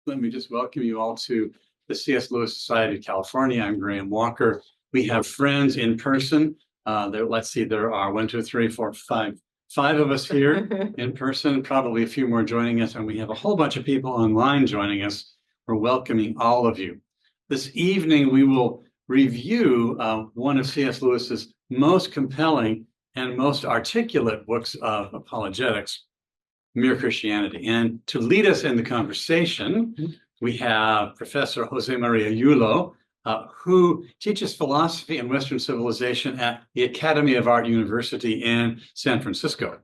Let me just welcome you all to the C.S. Lewis Society of California. I'm Graham Walker. We have friends in person. Let's see, there are 5 of us here in person, probably a few more joining us, and we have a whole bunch of people online joining us. We're welcoming all of you. This evening, we will review one of C.S. Lewis's most compelling and most articulate books of apologetics, Mere Christianity. And to lead us in the conversation, we have Professor José Maria Yulo, who teaches philosophy and Western civilization at the Academy of Art University in San Francisco.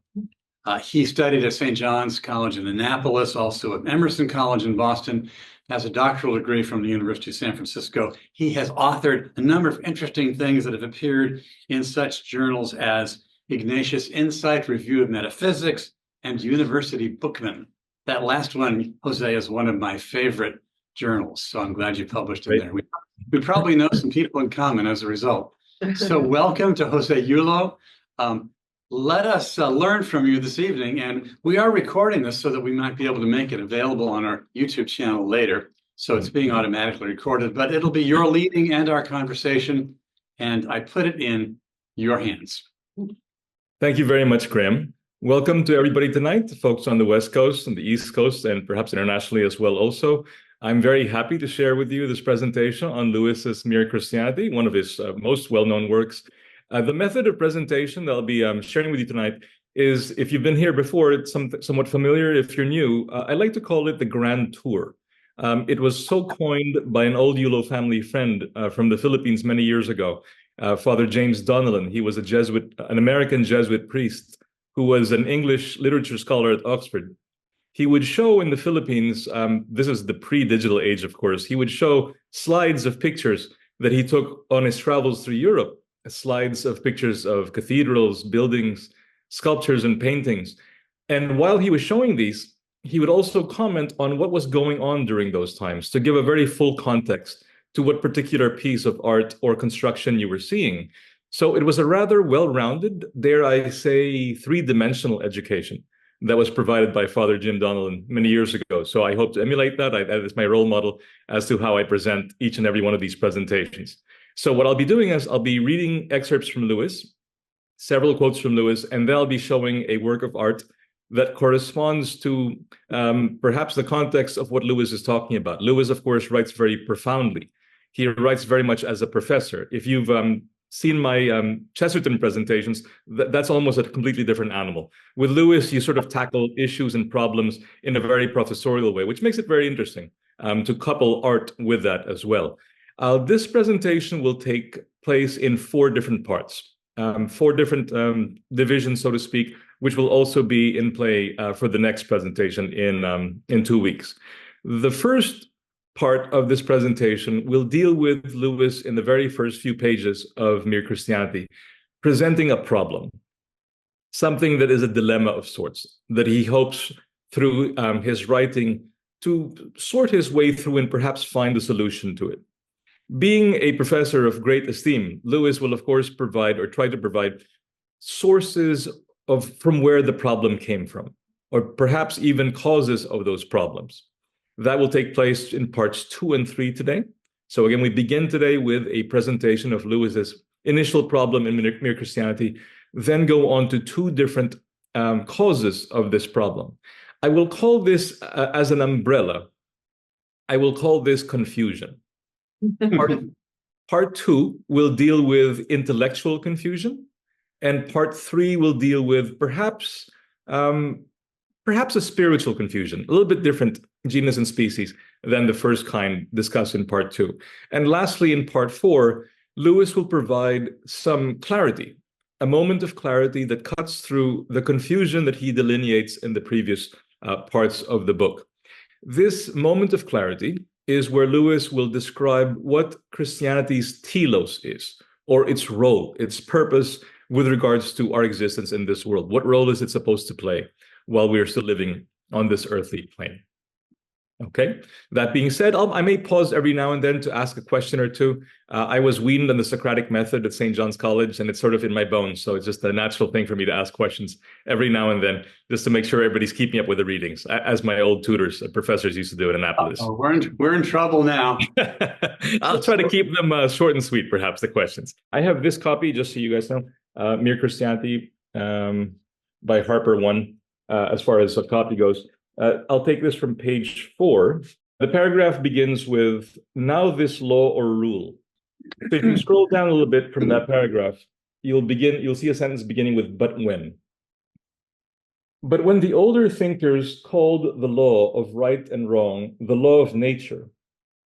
He studied at St. John's College in Annapolis, also at Emerson College in Boston, has a doctoral degree from the University of San Francisco. He has authored a number of interesting things that have appeared in such journals as Ignatius Insight, Review of Metaphysics, and University Bookman. That last one, Jose, is one of my favorite journals, so I'm glad you published in there. We probably know some people in common as a result. So welcome to José Yulo. Let us learn from you this evening, and we are recording this so that we might be able to make it available on our YouTube channel later. So it's being automatically recorded, but it'll be your leading and our conversation, and I put it in your hands. Thank you very much, Graham. Welcome to everybody tonight, folks on the West Coast and the East Coast, and perhaps internationally as well also. I'm very happy to share with you this presentation on Lewis's Mere Christianity, one of his most well-known works. The method of presentation that I'll be sharing with you tonight is, if you've been here before, it's somewhat familiar. If you're new, I like to call it the Grand Tour. It was so coined by an old Yulo family friend from the Philippines many years ago, Father James Donnellan. He was an American Jesuit priest who was an English literature scholar at Oxford. He would show in the Philippines, this is the pre-digital age, of course, he would show slides of pictures that he took on his travels through Europe, slides of pictures of cathedrals, buildings, sculptures, and paintings. And while he was showing these, he would also comment on what was going on during those times to give a very full context to what particular piece of art or construction you were seeing. So it was a rather well-rounded, dare I say, three-dimensional education that was provided by Father Jim Donnellan many years ago. So I hope to emulate that. That is my role model as to how I present each and every one of these presentations. So what I'll be doing is I'll be reading excerpts from Lewis, several quotes from Lewis, and then I'll be showing a work of art that corresponds to perhaps the context of what Lewis is talking about. Lewis, of course, writes very profoundly. He writes very much as a professor. If you've seen my Chesterton presentations, that's almost a completely different animal. With Lewis, you sort of tackle issues and problems in a very professorial way, which makes it very interesting to couple art with that as well. This presentation will take place in 4 different parts, 4 different divisions, so to speak, which will also be in play for the next presentation in 2 weeks. The first part of this presentation will deal with Lewis in the very first few pages of Mere Christianity, presenting a problem, something that is a dilemma of sorts, that he hopes through his writing to sort his way through and perhaps find a solution to it. Being a professor of great esteem, Lewis will, of course, provide or try to provide sources from where the problem came from, or perhaps even causes of those problems. That will take place in parts 2 and 3 today. So again, we begin today with a presentation of Lewis's initial problem in Mere Christianity, then go on to 2 different causes of this problem. I will call this, as an umbrella, I will call this confusion. Part 2 will deal with intellectual confusion, and part 3 will deal with perhaps a spiritual confusion, a little bit different genus and species than the first kind discussed in part 2. And lastly, in part 4, Lewis will provide some clarity, a moment of clarity that cuts through the confusion that he delineates in the previous parts of the book. This moment of clarity is where Lewis will describe what Christianity's telos is, or its role, its purpose with regards to our existence in this world. What role is it supposed to play while we are still living on this earthly plane? Okay. That being said, I may pause every now and then to ask a question or two. I was weaned on the Socratic method at St. John's College, and it's sort of in my bones. So it's just a natural thing for me to ask questions every now and then, just to make sure everybody's keeping up with the readings, as my old tutors, professors used to do in Annapolis. Oh, we're in trouble now. I'll try to keep them short and sweet, perhaps, the questions. I have this copy, just so you guys know, Mere Christianity by Harper 1, as far as a copy goes. I'll take this from page 4. The paragraph begins with, now this law or rule. So if you scroll down a little bit from that paragraph, you'll see a sentence beginning with, but when. But when the older thinkers called the law of right and wrong the law of nature,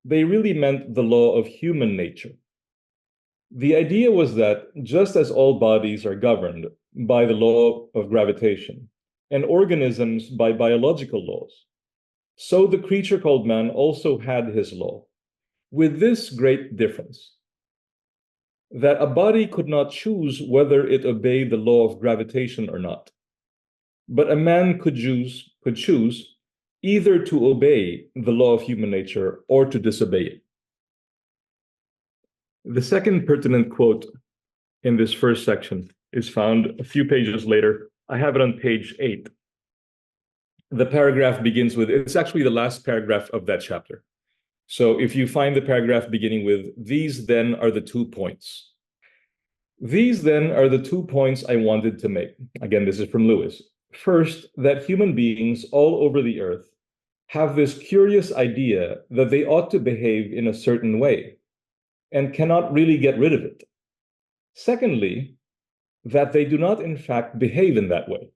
they really meant the law of human nature. The idea was that just as all bodies are governed by the law of gravitation, and organisms by biological laws, so the creature called man also had his law, with this great difference, that a body could not choose whether it obeyed the law of gravitation or not, but a man could choose either to obey the law of human nature or to disobey it. The second pertinent quote in this first section is found a few pages later. I have it on page 8. The paragraph begins with, it's actually the last paragraph of that chapter. So if you find the paragraph beginning with, these then are the 2 points. These then are the 2 points I wanted to make. Again, this is from Lewis. First, that human beings all over the earth have this curious idea that they ought to behave in a certain way and cannot really get rid of it. Secondly, that they do not in fact behave in that way.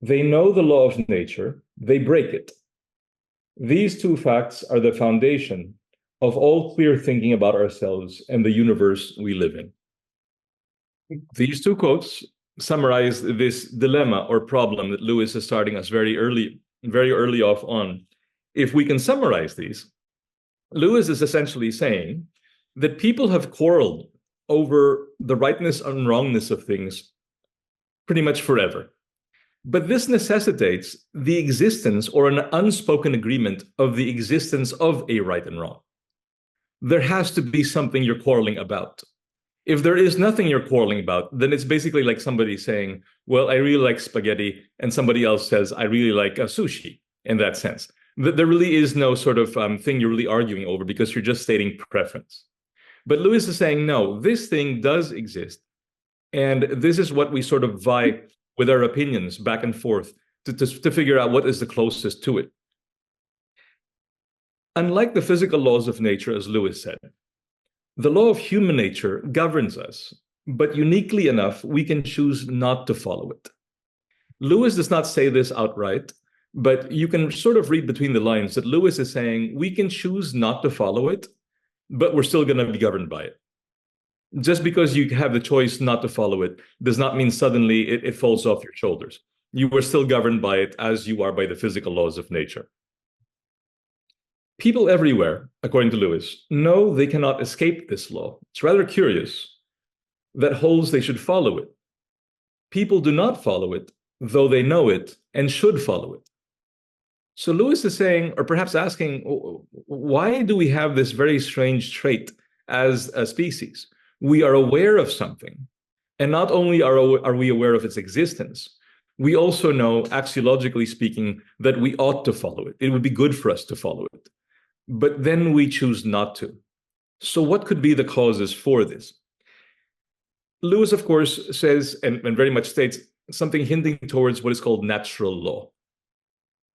They know the law of nature, they break it. These 2 facts are the foundation of all clear thinking about ourselves and the universe we live in. These 2 quotes summarize this dilemma or problem that Lewis is starting us very early off on. If we can summarize these, Lewis is essentially saying that people have quarreled over the rightness and wrongness of things pretty much forever. But this necessitates the existence or an unspoken agreement of the existence of a right and wrong. There has to be something you're quarreling about. If there is nothing you're quarreling about, then it's basically like somebody saying, well, I really like spaghetti, and somebody else says, I really like sushi, in that sense. There really is no sort of thing you're really arguing over because you're just stating preference. But Lewis is saying, no, this thing does exist. And this is what we sort of vie with our opinions back and forth to figure out what is the closest to it. Unlike the physical laws of nature, as Lewis said, the law of human nature governs us, but uniquely enough, we can choose not to follow it. Lewis does not say this outright, but you can sort of read between the lines that Lewis is saying we can choose not to follow it, but we're still going to be governed by it. Just because you have the choice not to follow it does not mean suddenly it falls off your shoulders. You are still governed by it as you are by the physical laws of nature. People everywhere, according to Lewis, know they cannot escape this law. It's rather curious that holds they should follow it. People do not follow it, though they know it and should follow it. So Lewis is saying, or perhaps asking, why do we have this very strange trait as a species? We are aware of something, and not only are we aware of its existence, we also know, axiologically speaking, that we ought to follow it. It would be good for us to follow it. But then we choose not to. So what could be the causes for this? Lewis, of course, says, and very much states, something hinting towards what is called natural law.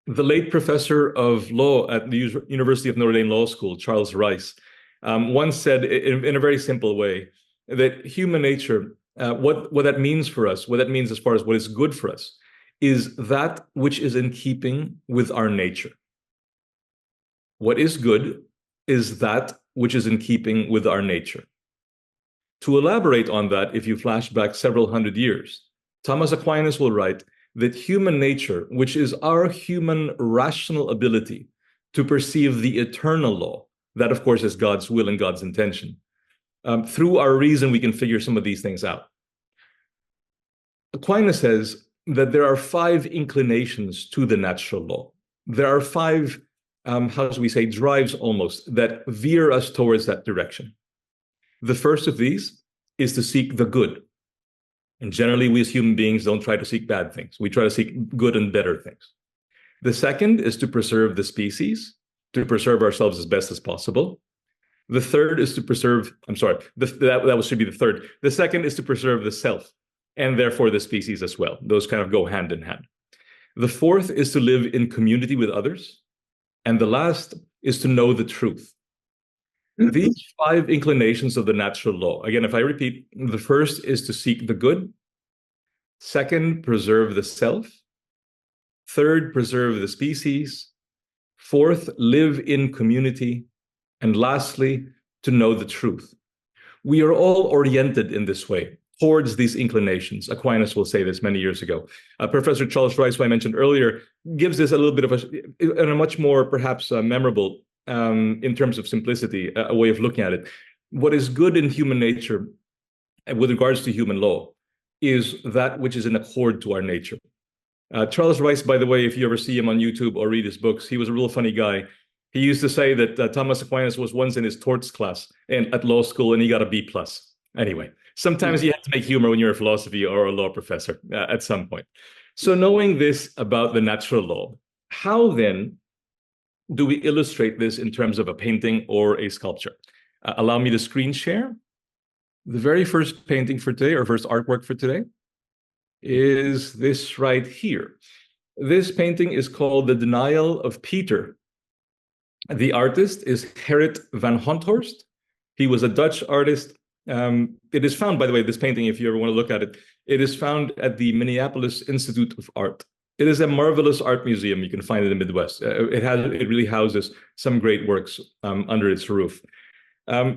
The late professor of law at the University of Notre Dame Law School, Charles Rice, once said in a very simple way that human nature, what that means for us, what that means as far as what is good for us, is that which is in keeping with our nature. What is good is that which is in keeping with our nature. To elaborate on that, if you flash back several hundred years, Thomas Aquinas will write that human nature, which is our human rational ability to perceive the eternal law, that of course is God's will and God's intention. Through our reason, we can figure some of these things out. Aquinas says that there are 5 inclinations to the natural law. There are 5 how should we say, drives almost that veer us towards that direction. The first of these is to seek the good. And generally, we as human beings don't try to seek bad things. We try to seek good and better things. The second is to preserve the species, to preserve ourselves as best as possible. The third is to preserve, that should be the third. The second is to preserve the self, and therefore the species as well. Those kind of go hand in hand. The fourth is to live in community with others. And the last is to know the truth. These 5 inclinations of the natural law, again, if I repeat, the first is to seek the good. Second, preserve the self. Third, preserve the species. Fourth, live in community. And lastly, to know the truth. We are all oriented in this way towards these inclinations. Aquinas will say this many years ago. Professor Charles Rice, who I mentioned earlier, gives this a little bit of a much more perhaps memorable, in terms of simplicity, a way of looking at it. What is good in human nature, with regards to human law, is that which is in accord to our nature. Charles Rice, by the way, if you ever see him on YouTube or read his books, he was a real funny guy. He used to say that Thomas Aquinas was once in his torts class and at law school, and he got a B+. Anyway, sometimes you have to make humor when you're a philosophy or a law professor at some point. So knowing this about the natural law, how then do we illustrate this in terms of a painting or a sculpture? Allow me to screen share. The very first painting for today, or first artwork for today, is this right here. This painting is called The Denial of Peter. The artist is Gerrit van Honthorst. He was a Dutch artist. It is found, by the way, this painting, if you ever want to look at it, it is found at the Minneapolis Institute of Art. It is a marvelous art museum. You can find it in the Midwest. It really houses some great works under its roof.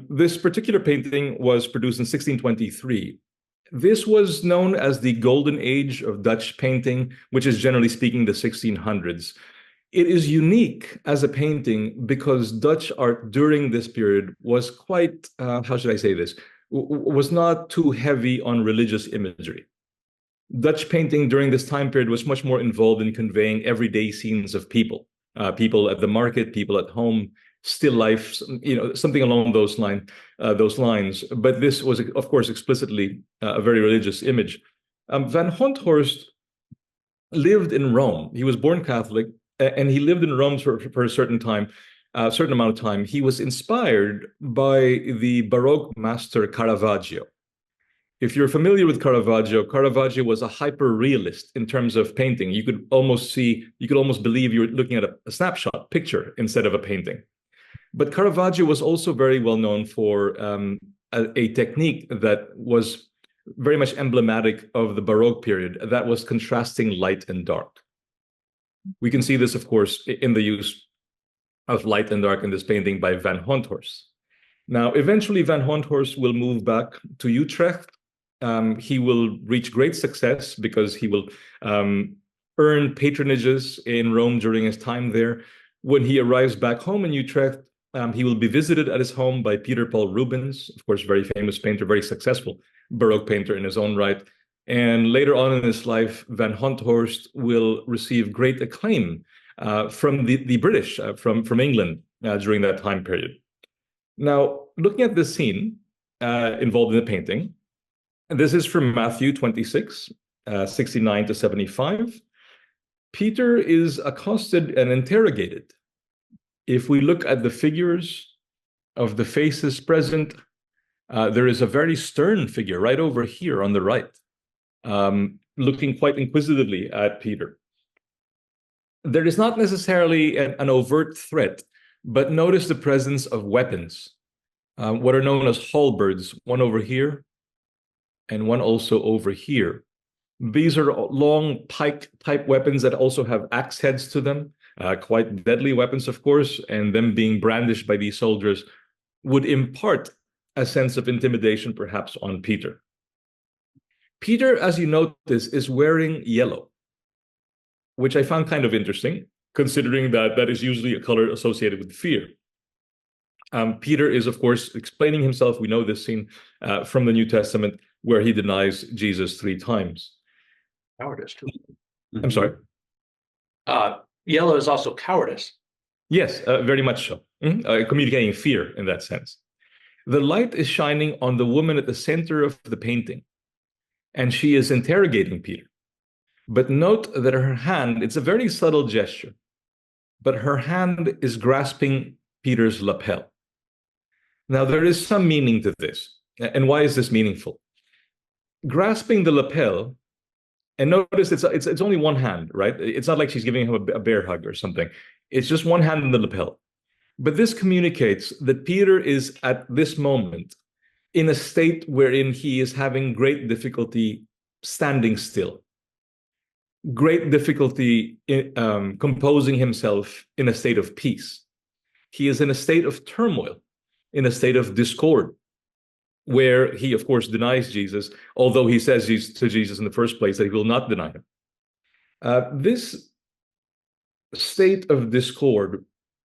This particular painting was produced in 1623. This was known as the golden age of Dutch painting, which is generally speaking the 1600s. It is unique as a painting because Dutch art during this period was quite, how should I say this, was not too heavy on religious imagery. Dutch painting during this time period was much more involved in conveying everyday scenes of people, people at the market, people at home, still life, something along those lines. But this was, of course, explicitly a very religious image. Van Honthorst lived in Rome. He was born Catholic, and he lived in Rome for a certain time, a certain amount of time. He was inspired by the Baroque master Caravaggio. If you're familiar with Caravaggio, Caravaggio was a hyper-realist in terms of painting. You could almost believe you're looking at a snapshot picture instead of a painting. But Caravaggio was also very well known for a technique that was very much emblematic of the Baroque period, that was contrasting light and dark. We can see this, of course, in the use of light and dark in this painting by Van Honthorst. Now, eventually, Van Honthorst will move back to Utrecht. He will reach great success because he will earn patronages in Rome during his time there. When he arrives back home in Utrecht, he will be visited at his home by Peter Paul Rubens, of course, very famous painter, very successful Baroque painter in his own right. And later on in his life, Van Honthorst will receive great acclaim from the British, from England during that time period. Now, looking at this scene involved in the painting, this is from Matthew 26, 69 to 75. Peter is accosted and interrogated. If we look at the figures of the faces present, there is a very stern figure right over here on the right, looking quite inquisitively at Peter. There is not necessarily an overt threat, but notice the presence of weapons, what are known as halberds, one over here and one also over here. These are long pike-type weapons that also have axe heads to them, quite deadly weapons, of course, and them being brandished by these soldiers would impart a sense of intimidation, perhaps, on Peter. Peter, as you notice, is wearing yellow, which I found kind of interesting, considering that that is usually a color associated with fear. Peter is, of course, explaining himself. We know this scene from the New Testament where he denies Jesus 3 times. Cowardice too. I'm sorry? Yellow is also cowardice. Yes, very much so. Communicating fear in that sense. The light is shining on the woman at the center of the painting, and she is interrogating Peter. But note that her hand, it's a very subtle gesture, but her hand is grasping Peter's lapel. Now, there is some meaning to this. And why is this meaningful? Grasping the lapel, and notice it's only one hand, right? It's not like she's giving him a bear hug or something. It's just one hand in the lapel. But this communicates that Peter is at this moment in a state wherein he is having great difficulty standing still, great difficulty in, composing himself in a state of peace. He is in a state of turmoil, in a state of discord, where he, of course, denies Jesus, although he says to Jesus in the first place that he will not deny him. This state of discord,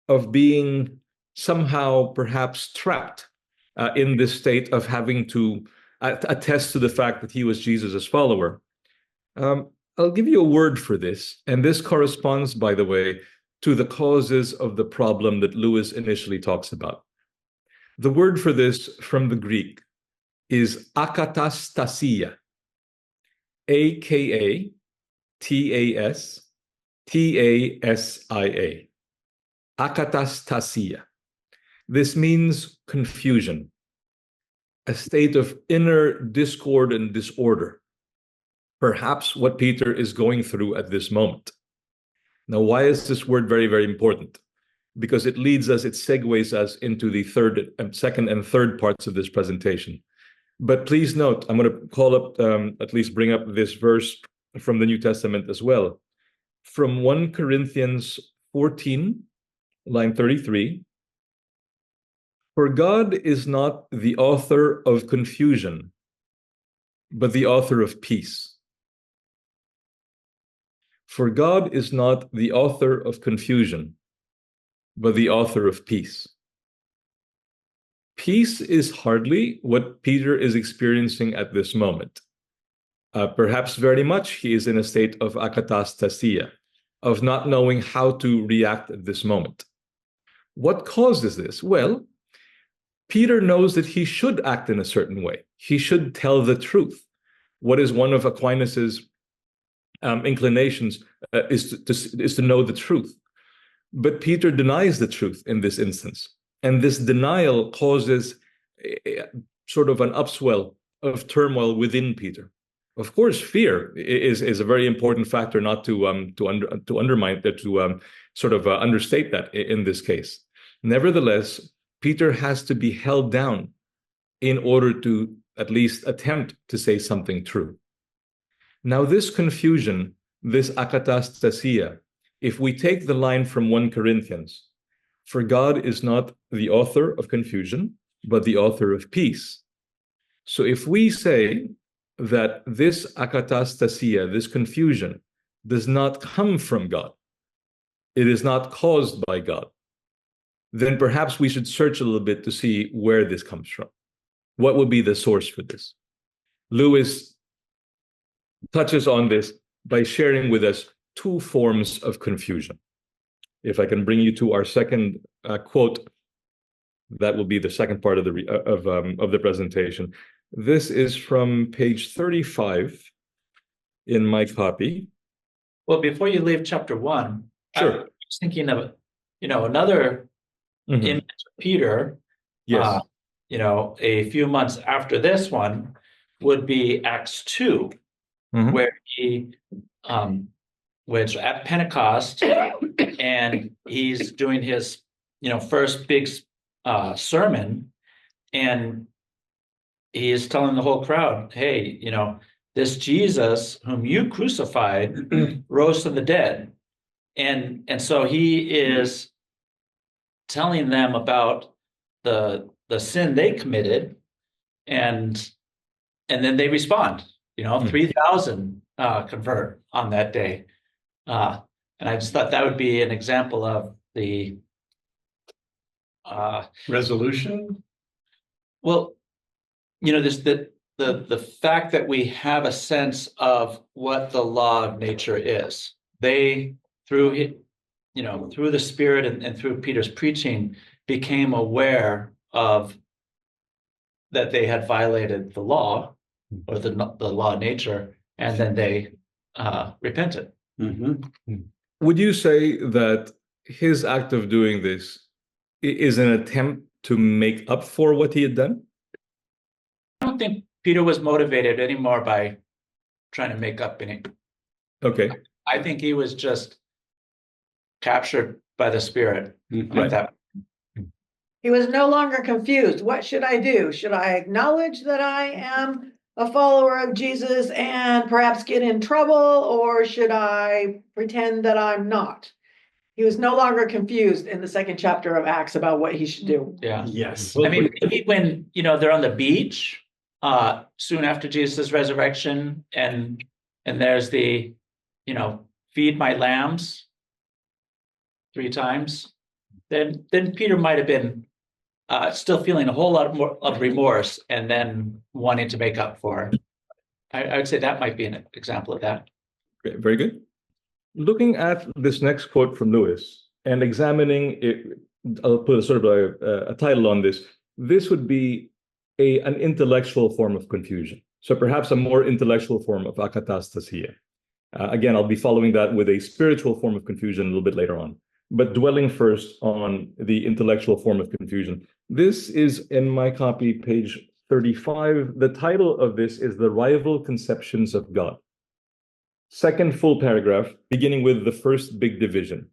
of being somehow perhaps trapped in this state of having to attest to the fact that he was Jesus' follower. I'll give you a word for this, and this corresponds, by the way, to the causes of the problem that Lewis initially talks about. The word for this from the Greek is akatastasia, Akatastasia. Akatastasia. This means confusion, a state of inner discord and disorder. Perhaps what Peter is going through at this moment. Now, why is this word very, very important? Because it leads us, it segues us into the second and third parts of this presentation. But please note, I'm going to call up, at least bring up this verse from the New Testament as well. From 1 Corinthians 14, line 33. For God is not the author of confusion, but the author of peace. For God is not the author of confusion, but the author of peace. Peace is hardly what Peter is experiencing at this moment. Perhaps very much he is in a state of akatastasia, of not knowing how to react at this moment. What causes this? Well, Peter knows that he should act in a certain way. He should tell the truth. What is one of Aquinas's inclinations is to know the truth. But Peter denies the truth in this instance. And this denial causes sort of an upswell of turmoil within Peter. Of course, fear is a very important factor, not to undermine that, to understate that in this case. Nevertheless, Peter has to be held down in order to at least attempt to say something true. Now, this confusion, this akatastasia, if we take the line from 1 Corinthians, for God is not the author of confusion, but the author of peace. So if we say that this akatastasia, this confusion, does not come from God, it is not caused by God, then perhaps we should search a little bit to see where this comes from. What would be the source for this? Lewis touches on this by sharing with us two forms of confusion. If I can bring you to our second quote, that will be the second part of the presentation. This is from page 35 in my copy. Well, before you leave chapter 1, sure. I was thinking of, another image of Peter. Yes. A few months after this one would be Acts 2, where he which at Pentecost, and he's doing his, first big sermon, and he is telling the whole crowd, hey, this Jesus whom you crucified rose from the dead. And so he is telling them about the sin they committed, and then they respond, 3,000 convert on that day. And I just thought that would be an example of the resolution. Well, there's the fact that we have a sense of what the law of nature is. They, through through the Spirit and through Peter's preaching, became aware of that they had violated the law or the law of nature, and then they repented. Would you say that his act of doing this is an attempt to make up for what he had done? I don't think Peter was motivated anymore by trying to make up anything. Okay. I think he was just captured by the Spirit at that. He was no longer confused. What should I do? Should I acknowledge that I am a follower of Jesus and perhaps get in trouble, or should I pretend that I'm not? He was no longer confused in the second chapter of Acts about what he should do. Yeah. Yes. I mean, maybe when they're on the beach, soon after Jesus' resurrection, and there's the, feed my lambs 3 times, then Peter might have been still feeling a whole lot more of remorse and then wanting to make up for it. I would say that might be an example of that. Great, very good. Looking at this next quote from Lewis and examining it, I'll put a sort of a title on this. This would be an intellectual form of confusion. So perhaps a more intellectual form of akatastasia. Again, I'll be following that with a spiritual form of confusion a little bit later on. But dwelling first on the intellectual form of confusion. This is in my copy, page 35. The title of this is The Rival Conceptions of God. Second full paragraph, beginning with the first big division.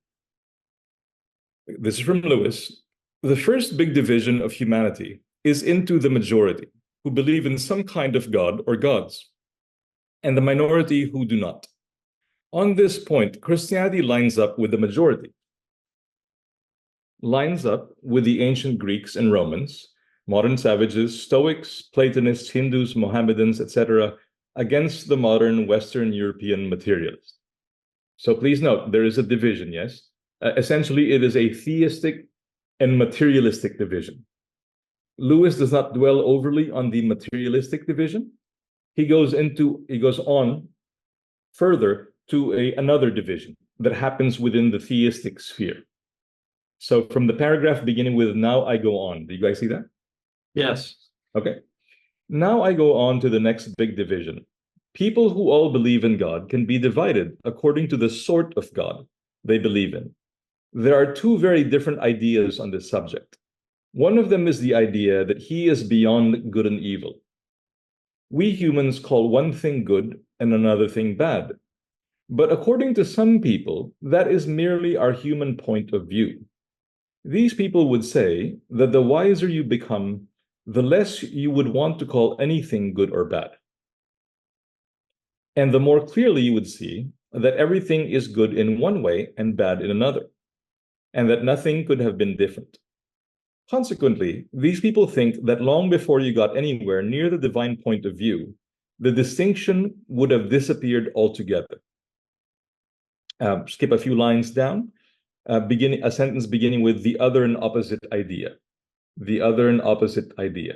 This is from Lewis. The first big division of humanity is into the majority, who believe in some kind of God or gods, and the minority who do not. On this point, Christianity lines up with the majority. Lines up with the ancient Greeks and Romans, modern savages, Stoics, Platonists, Hindus, Mohammedans, etc., against the modern Western European materialist. So please note, there is a division, yes? Essentially, it is a theistic and materialistic division. Lewis does not dwell overly on the materialistic division. He goes on further to another division that happens within the theistic sphere. So from the paragraph beginning with "now I go on," do you guys see that? Yes. Okay. Now I go on to the next big division. People who all believe in God can be divided according to the sort of God they believe in. There are 2 very different ideas on this subject. One of them is the idea that he is beyond good and evil. We humans call one thing good and another thing bad. But according to some people, that is merely our human point of view. These people would say that the wiser you become, the less you would want to call anything good or bad. And the more clearly you would see that everything is good in one way and bad in another, and that nothing could have been different. Consequently, these people think that long before you got anywhere near the divine point of view, the distinction would have disappeared altogether. Skip a few lines down. A sentence beginning with the other and opposite idea. The other and opposite idea.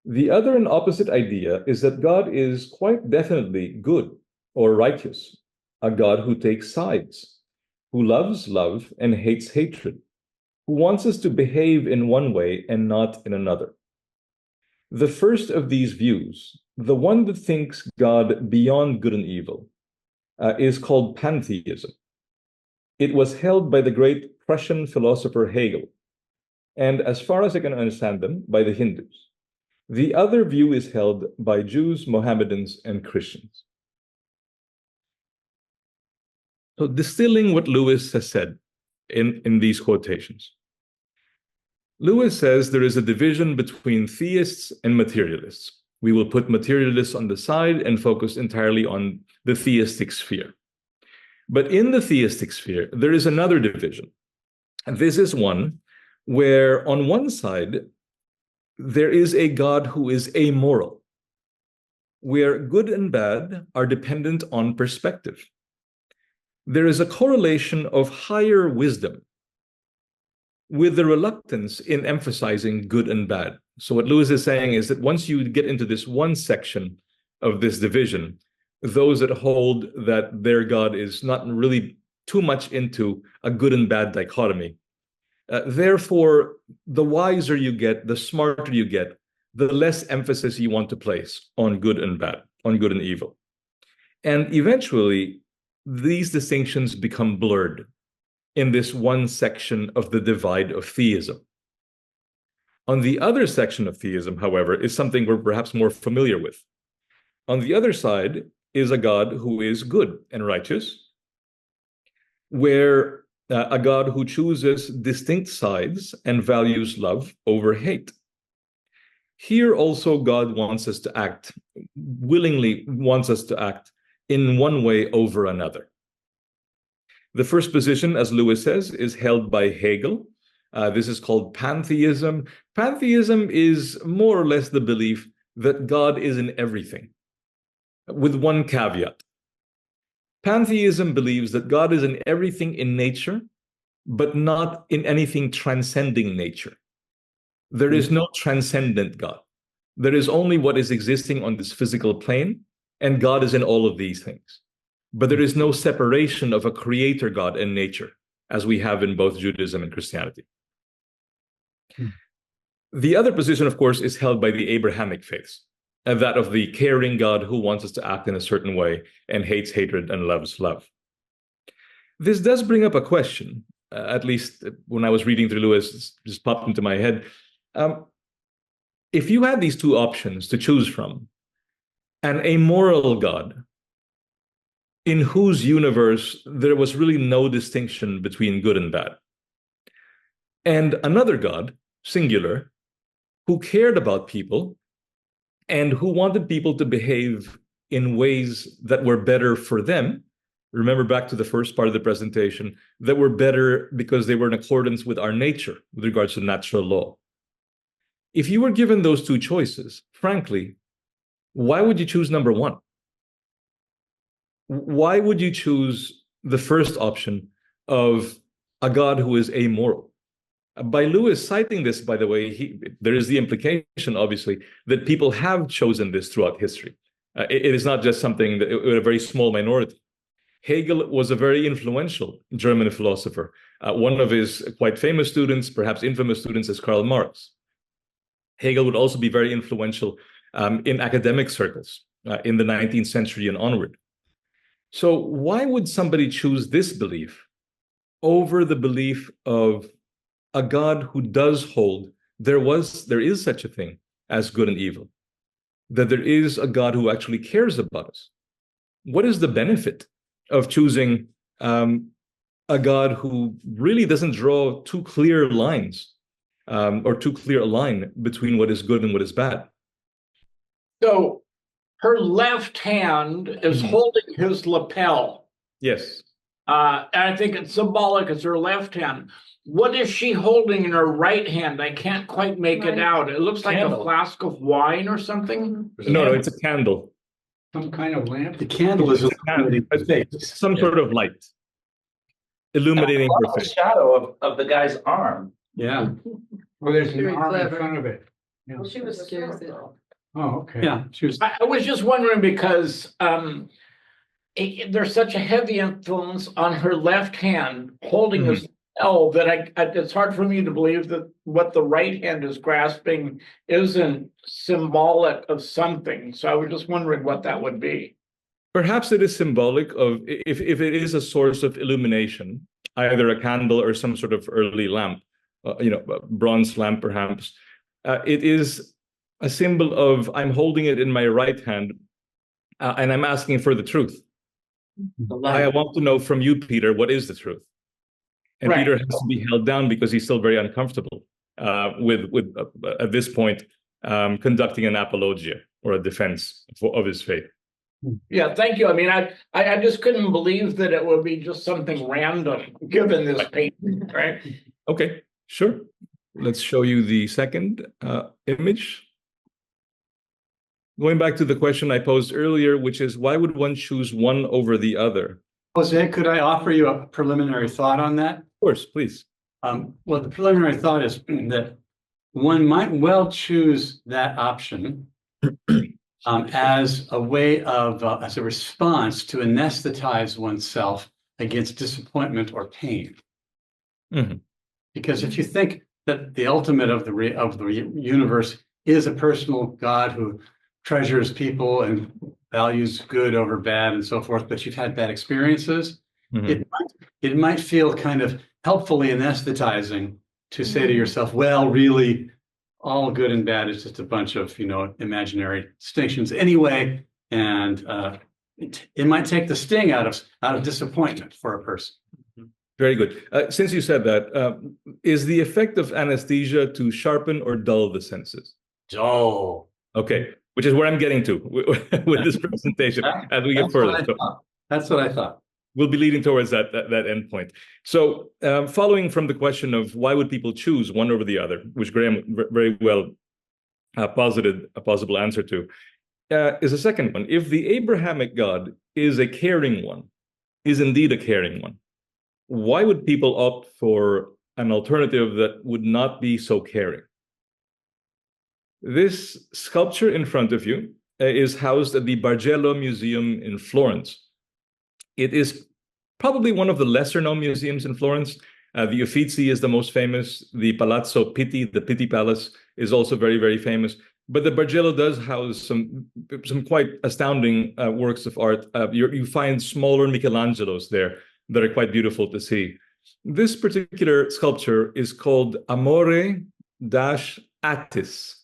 The other and opposite idea is that God is quite definitely good or righteous, a God who takes sides, who loves love and hates hatred, who wants us to behave in one way and not in another. The first of these views, the one that thinks God beyond good and evil, is called pantheism. It was held by the great Prussian philosopher Hegel, and as far as I can understand them, by the Hindus. The other view is held by Jews, Mohammedans, and Christians. So distilling what Lewis has said in these quotations. Lewis says there is a division between theists and materialists. We will put materialists on the side and focus entirely on the theistic sphere. But in the theistic sphere, there is another division. And this is one where on one side, there is a God who is amoral, where good and bad are dependent on perspective. There is a correlation of higher wisdom with the reluctance in emphasizing good and bad. So what Lewis is saying is that once you get into this one section of this division, those that hold that their God is not really too much into a good and bad dichotomy. Therefore, the wiser you get, the smarter you get, the less emphasis you want to place on good and bad, on good and evil. And eventually, these distinctions become blurred in this one section of the divide of theism. On the other section of theism, however, is something we're perhaps more familiar with. On the other side is a God who is good and righteous, where a God who chooses distinct sides and values love over hate. Here also God wants us to act, willingly wants us to act in one way over another. The first position, as Lewis says, is held by Hegel. This is called pantheism. Pantheism is more or less the belief that God is in everything, with one caveat. Pantheism believes that God is in everything in nature, but not in anything transcending nature. There is no transcendent God. There is only what is existing on this physical plane, and God is in all of these things. But there is no separation of a creator God and nature, as we have in both Judaism and Christianity. The other position, of course, is held by the Abrahamic faiths, and that of the caring God who wants us to act in a certain way and hates hatred and loves love. This does bring up a question, at least when I was reading through Lewis, it just popped into my head. If you had these two options to choose from, an amoral God in whose universe there was really no distinction between good and bad, and another God, singular, who cared about people and who wanted people to behave in ways that were better for them. Remember back to the first part of the presentation, that were better because they were in accordance with our nature with regards to natural law. If you were given those two choices, frankly, why would you choose number one? Why would you choose the first option of a God who is amoral? By Lewis citing this, by the way, there is the implication, obviously, that people have chosen this throughout history. It is not just something that a very small minority. Hegel was a very influential German philosopher. One of his quite famous students, perhaps infamous students, is Karl Marx. Hegel would also be very influential in academic circles in the 19th century and onward. So why would somebody choose this belief over the belief of a God who does hold there is such a thing as good and evil, that there is a God who actually cares about us? What is the benefit of choosing a God who really doesn't draw too clear lines or too clear a line between what is good and what is bad? So her left hand is holding his lapel. Yes. And I think it's symbolic as her left hand. What is she holding in her right hand? I can't quite make it out. It looks like a flask of wine or something. No, it's a candle. Some kind of lamp. The candle is illuminating her face. Some sort of light illuminating her The face. shadow of the guy's arm. Yeah. Well, there's an Very arm in clever. front of it. Well, she was a smart girl. Oh, okay. Yeah. She was. I was just wondering because there's such a heavy influence on her left hand holding his L that it's hard for me to believe that what the right hand is grasping isn't symbolic of something. So I was just wondering what that would be. Perhaps it is symbolic of, if it is a source of illumination, either a candle or some sort of early lamp, a bronze lamp perhaps, it is a symbol of I'm holding it in my right hand and I'm asking for the truth. I want to know from you, Peter, what is the truth? And Right. Peter has to be held down because he's still very uncomfortable with at this point, conducting an apologia or a defense of his faith. Yeah, thank you. I mean, I just couldn't believe that it would be just something random given this painting, right? Okay, sure. Let's show you the second image. Going back to the question I posed earlier, which is why would one choose one over the other? Jose, could I offer you a preliminary thought on that? Of course, please. Well, the preliminary thought is that one might well choose that option as a way of, as a response to anesthetize oneself against disappointment or pain. Mhm. Because if you think that the ultimate of the universe is a personal God who treasures people and values good over bad and so forth, but you've had bad experiences, Mhm. it might feel kind of helpfully anesthetizing to say to yourself, well, really, all good and bad is just a bunch of, imaginary distinctions anyway. And it might take the sting out of disappointment for a person. Very good. Since you said that, is the effect of anesthesia to sharpen or dull the senses? Oh, Okay, which is where I'm getting to with this presentation as we get further. That's what I thought. We'll be leading towards that end point. So, following from the question of why would people choose one over the other, which Graham very well posited a possible answer to, is a second one. If the Abrahamic God is a caring one, is indeed a caring one, why would people opt for an alternative that would not be so caring? This sculpture in front of you is housed at the Bargello Museum in Florence. It is probably one of the lesser known museums in Florence. The Uffizi is the most famous. The Palazzo Pitti, the Pitti Palace, is also very, very famous. But the Bargello does house some quite astounding works of art. You find smaller Michelangelos there that are quite beautiful to see. This particular sculpture is called Amore-Attis, Attis.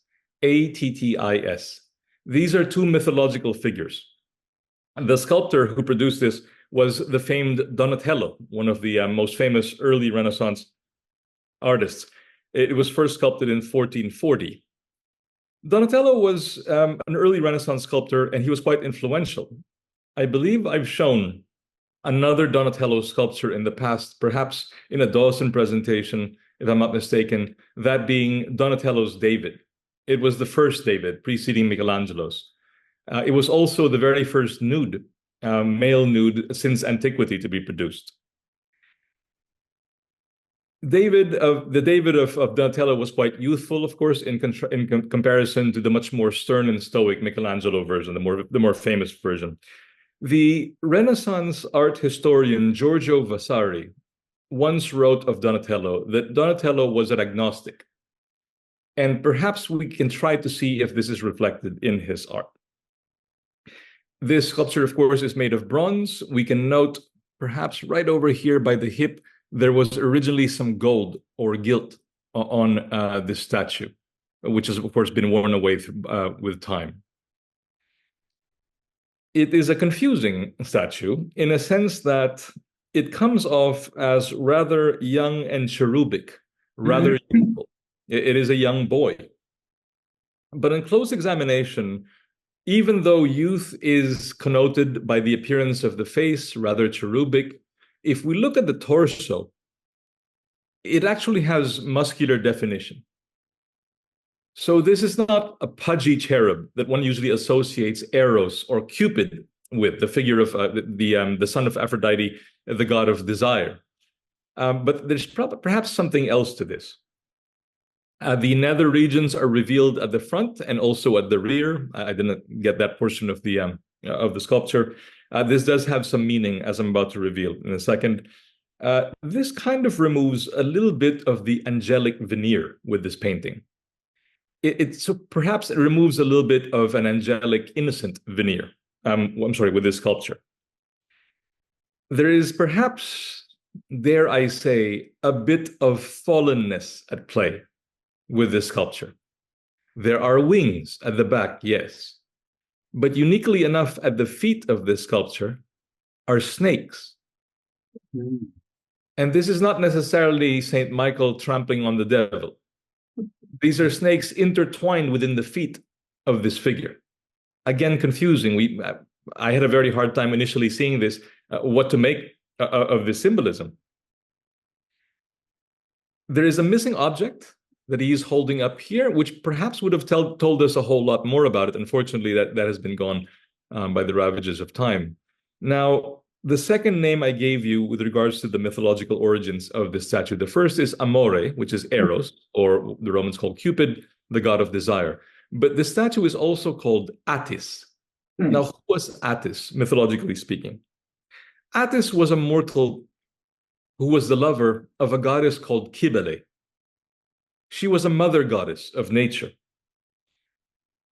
These are two mythological figures. The sculptor who produced this was the famed Donatello, one of the most famous early Renaissance artists. It was first sculpted in 1440. Donatello was an early Renaissance sculptor, and he was quite influential. I believe I've shown another Donatello sculpture in the past, perhaps in a Dawson presentation, if I'm not mistaken, that being Donatello's David. It was the first David, preceding Michelangelo's. It was also the very first nude, male nude since antiquity to be produced. The David of Donatello was quite youthful, of course, in comparison to the much more stern and stoic Michelangelo version, the more famous version. The Renaissance art historian Giorgio Vasari once wrote of Donatello that Donatello was an agnostic. And perhaps we can try to see if this is reflected in his art. This sculpture, of course, is made of bronze. We can note, perhaps right over here by the hip, there was originally some gold or gilt on this statue, which has, of course, been worn away with time. It is a confusing statue in a sense that it comes off as rather young and cherubic, rather youthful. It is a young boy. But in close examination, even though youth is connoted by the appearance of the face, rather cherubic, if we look at the torso, it actually has muscular definition. So this is not a pudgy cherub that one usually associates Eros or Cupid with, the figure of the son of Aphrodite, the god of desire. But there's perhaps something else to this. The nether regions are revealed at the front and also at the rear. I didn't get that portion of the sculpture. This does have some meaning, as I'm about to reveal in a second. This kind of removes a little bit of the angelic veneer with this painting. So perhaps it removes a little bit of an angelic innocent veneer. With this sculpture. There is perhaps, dare I say, a bit of fallenness at play with this sculpture. There are wings at the back, yes. But uniquely enough, at the feet of this sculpture are snakes. And this is not necessarily Saint Michael trampling on the devil. These are snakes intertwined within the feet of this figure. Again, confusing. I had a very hard time initially seeing this, what to make of this symbolism. There is a missing object that he is holding up here, which perhaps would have told us a whole lot more about it. Unfortunately, that has been gone by the ravages of time. Now, the second name I gave you with regards to the mythological origins of this statue, the first is Amore, which is Eros, or the Romans call Cupid, the god of desire. But the statue is also called Attis. Now, who was Attis, mythologically speaking? Attis was a mortal who was the lover of a goddess called Cybele. She was a mother goddess of nature.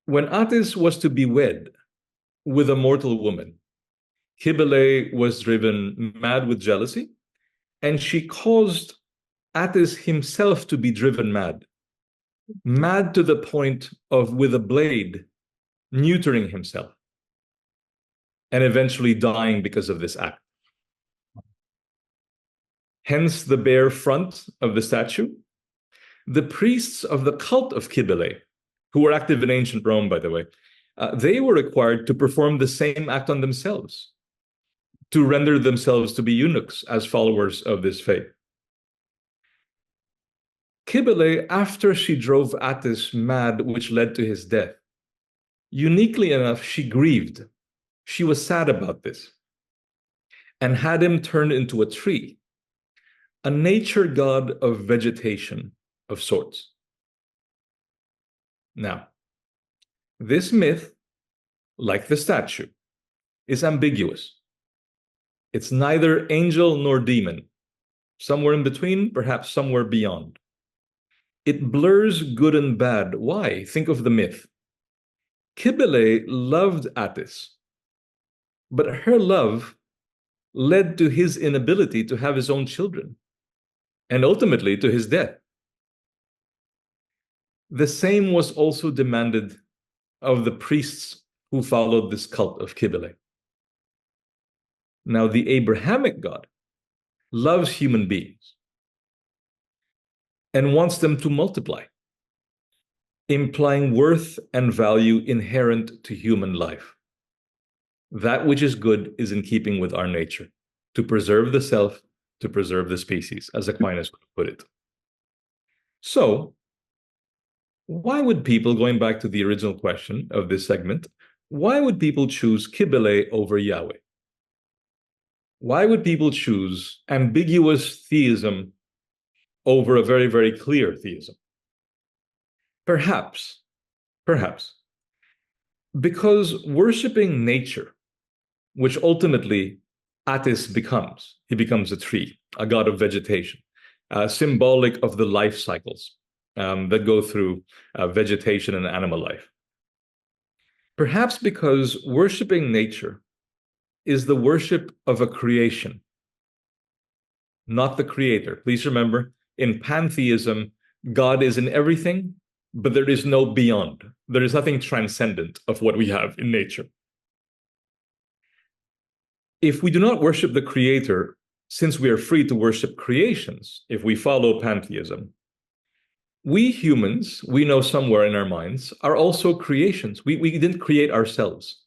When Attis was to be wed with a mortal woman, Cybele was driven mad with jealousy, and she caused Attis himself to be driven mad to the point of, with a blade, neutering himself, and eventually dying because of this act. Hence the bare front of the statue. The priests of the cult of Cybele, who were active in ancient Rome, by the way, they were required to perform the same act on themselves, to render themselves to be eunuchs as followers of this faith. Cybele, after she drove Attis mad, which led to his death, uniquely enough, she grieved. She was sad about this and had him turned into a tree, a nature god of vegetation of sorts. Now, this myth, like the statue, is ambiguous. It's neither angel nor demon, somewhere in between, perhaps somewhere beyond. It blurs good and bad. Why? Think of the myth. Cybele loved Attis, but her love led to his inability to have his own children, and ultimately to his death. The same was also demanded of the priests who followed this cult of Cybele. Now, the Abrahamic God loves human beings and wants them to multiply, implying worth and value inherent to human life. That which is good is in keeping with our nature, to preserve the self, to preserve the species, as Aquinas put it. So, why would people, going back to the original question of this segment, why would people choose Cybele over Yahweh? Why would people choose ambiguous theism over a very, very clear theism? Perhaps, because worshiping nature, which ultimately Attis becomes, he becomes a tree, a god of vegetation, symbolic of the life cycles that go through vegetation and animal life. Perhaps because worshiping nature is the worship of a creation, not the creator. Please remember, in pantheism, God is in everything, but there is no beyond. There is nothing transcendent of what we have in nature. If we do not worship the creator, since we are free to worship creations, if we follow pantheism, we humans, we know somewhere in our minds, are also creations. We didn't create ourselves.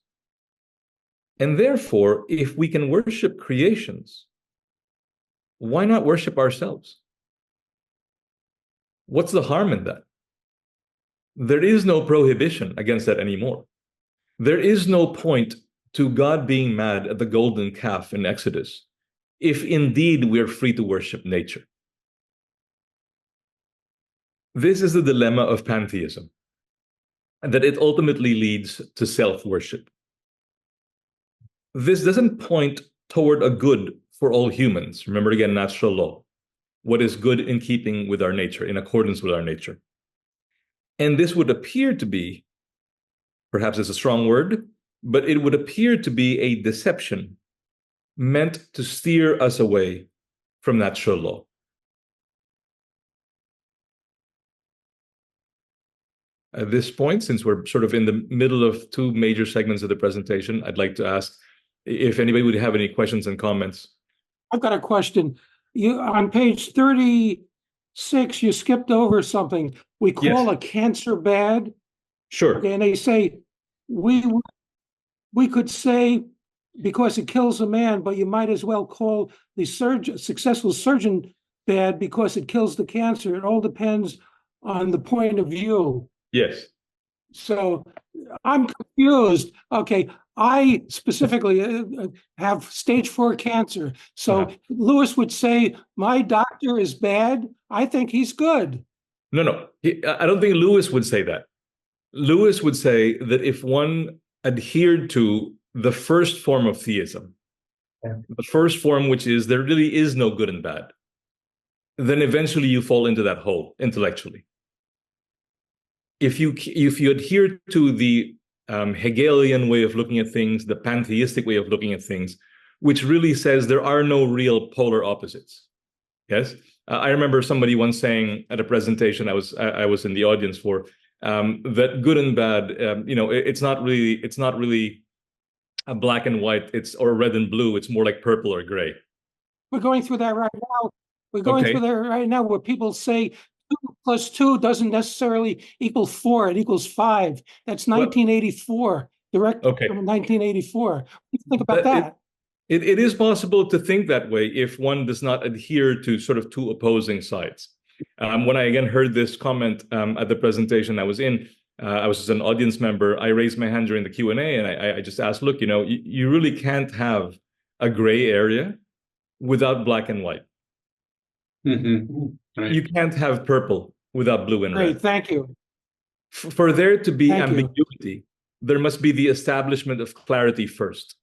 And therefore, if we can worship creations, why not worship ourselves? What's the harm in that? There is no prohibition against that anymore. There is no point to God being mad at the golden calf in Exodus, if indeed we are free to worship nature. This is the dilemma of pantheism, that it ultimately leads to self-worship. This doesn't point toward a good for all humans. Remember again, natural law. What is good in keeping with our nature, in accordance with our nature. And this would appear to be, perhaps it's a strong word, but it would appear to be a deception meant to steer us away from natural law. At this point, since we're sort of in the middle of two major segments of the presentation, I'd like to ask if anybody would have any questions and comments. I've got a question. You on page 36, you skipped over something. We call a cancer bad. Sure. Okay, and they say we could say because it kills a man, but you might as well call the successful surgeon bad because it kills the cancer. It all depends on the point of view. Yes. So I'm confused. Okay, I specifically have stage 4 cancer. So Lewis would say my doctor is bad. I think he's good. No. I don't think Lewis would say that. Lewis would say that if one adhered to the first form of theism, the first form, which is there really is no good and bad, then eventually you fall into that hole intellectually. If you adhere to the Hegelian way of looking at things, the pantheistic way of looking at things, which really says there are no real polar opposites. Yes, I remember somebody once saying at a presentation I was in the audience for that good and bad, it's not really a black and white, or red and blue. It's more like purple or gray. We're going through that right now. We're going through that right now where people say 2 plus 2 doesn't necessarily equal 4, it equals 5. That's 1984, direct from 1984. What do you think about that? It is possible to think that way if one does not adhere to sort of 2 opposing sides. When I again heard this comment at the presentation I was in, I was just an audience member. I raised my hand during the Q&A and I just asked, look, you really can't have a gray area without black and white. Mm-hmm. Right. You can't have purple without blue and red. Great, thank you. For there to be Thank you. ambiguity, there must be the establishment of clarity first.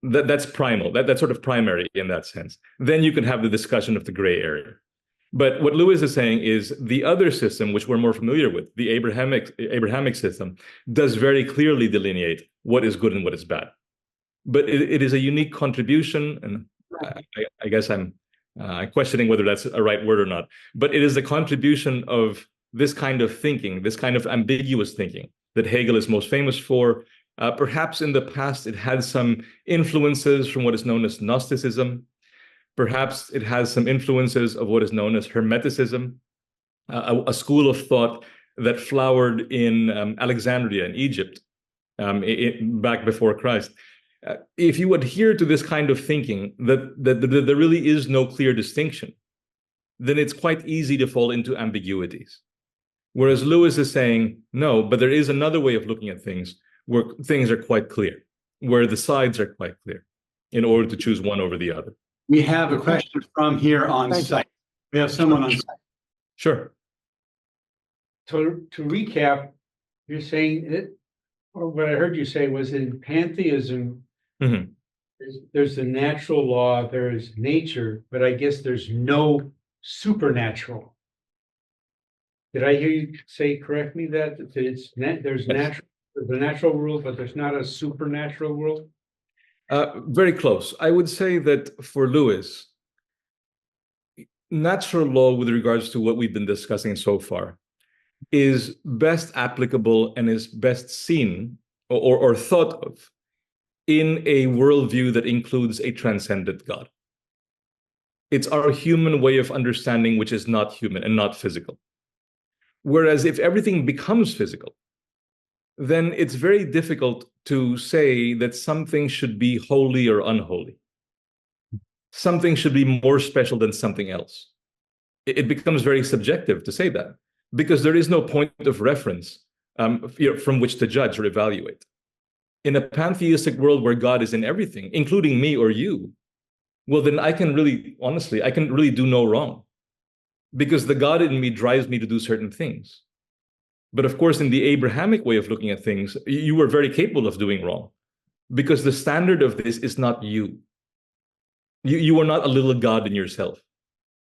That's primal. That's sort of primary in that sense. Then you can have the discussion of the gray area. But what Lewis is saying is the other system, which we're more familiar with, the Abrahamic system, does very clearly delineate what is good and what is bad. But it is a unique contribution, and I guess I'm questioning whether that's a right word or not. But it is the contribution of this kind of thinking, this kind of ambiguous thinking that Hegel is most famous for. Perhaps in the past, it had some influences from what is known as Gnosticism. Perhaps it has some influences of what is known as Hermeticism, a school of thought that flowered in Alexandria in Egypt back before Christ. If you adhere to this kind of thinking, that there really is no clear distinction, then it's quite easy to fall into ambiguities. Whereas Lewis is saying, no, but there is another way of looking at things where things are quite clear, where the sides are quite clear, in order to choose one over the other. We have a question from here on site. We have someone on site. Sure. To recap, you're saying it, or what I heard you say was in pantheism, there's the natural law, there is nature, but I guess there's no supernatural. Did I hear you say, correct me, that it's there's natural, the natural world, but there's not a supernatural world? Very close. I would say that for Lewis, natural law with regards to what we've been discussing so far is best applicable and is best seen or thought of in a worldview that includes a transcendent God. It's our human way of understanding, which is not human and not physical. Whereas if everything becomes physical, then it's very difficult to say that something should be holy or unholy. Something should be more special than something else. It becomes very subjective to say that, because there is no point of reference from which to judge or evaluate. In a pantheistic world where God is in everything, including me or you, well, then I can really do no wrong, because the God in me drives me to do certain things. But of course, in the Abrahamic way of looking at things, you were very capable of doing wrong, because the standard of this is not you. You are not a little God in yourself.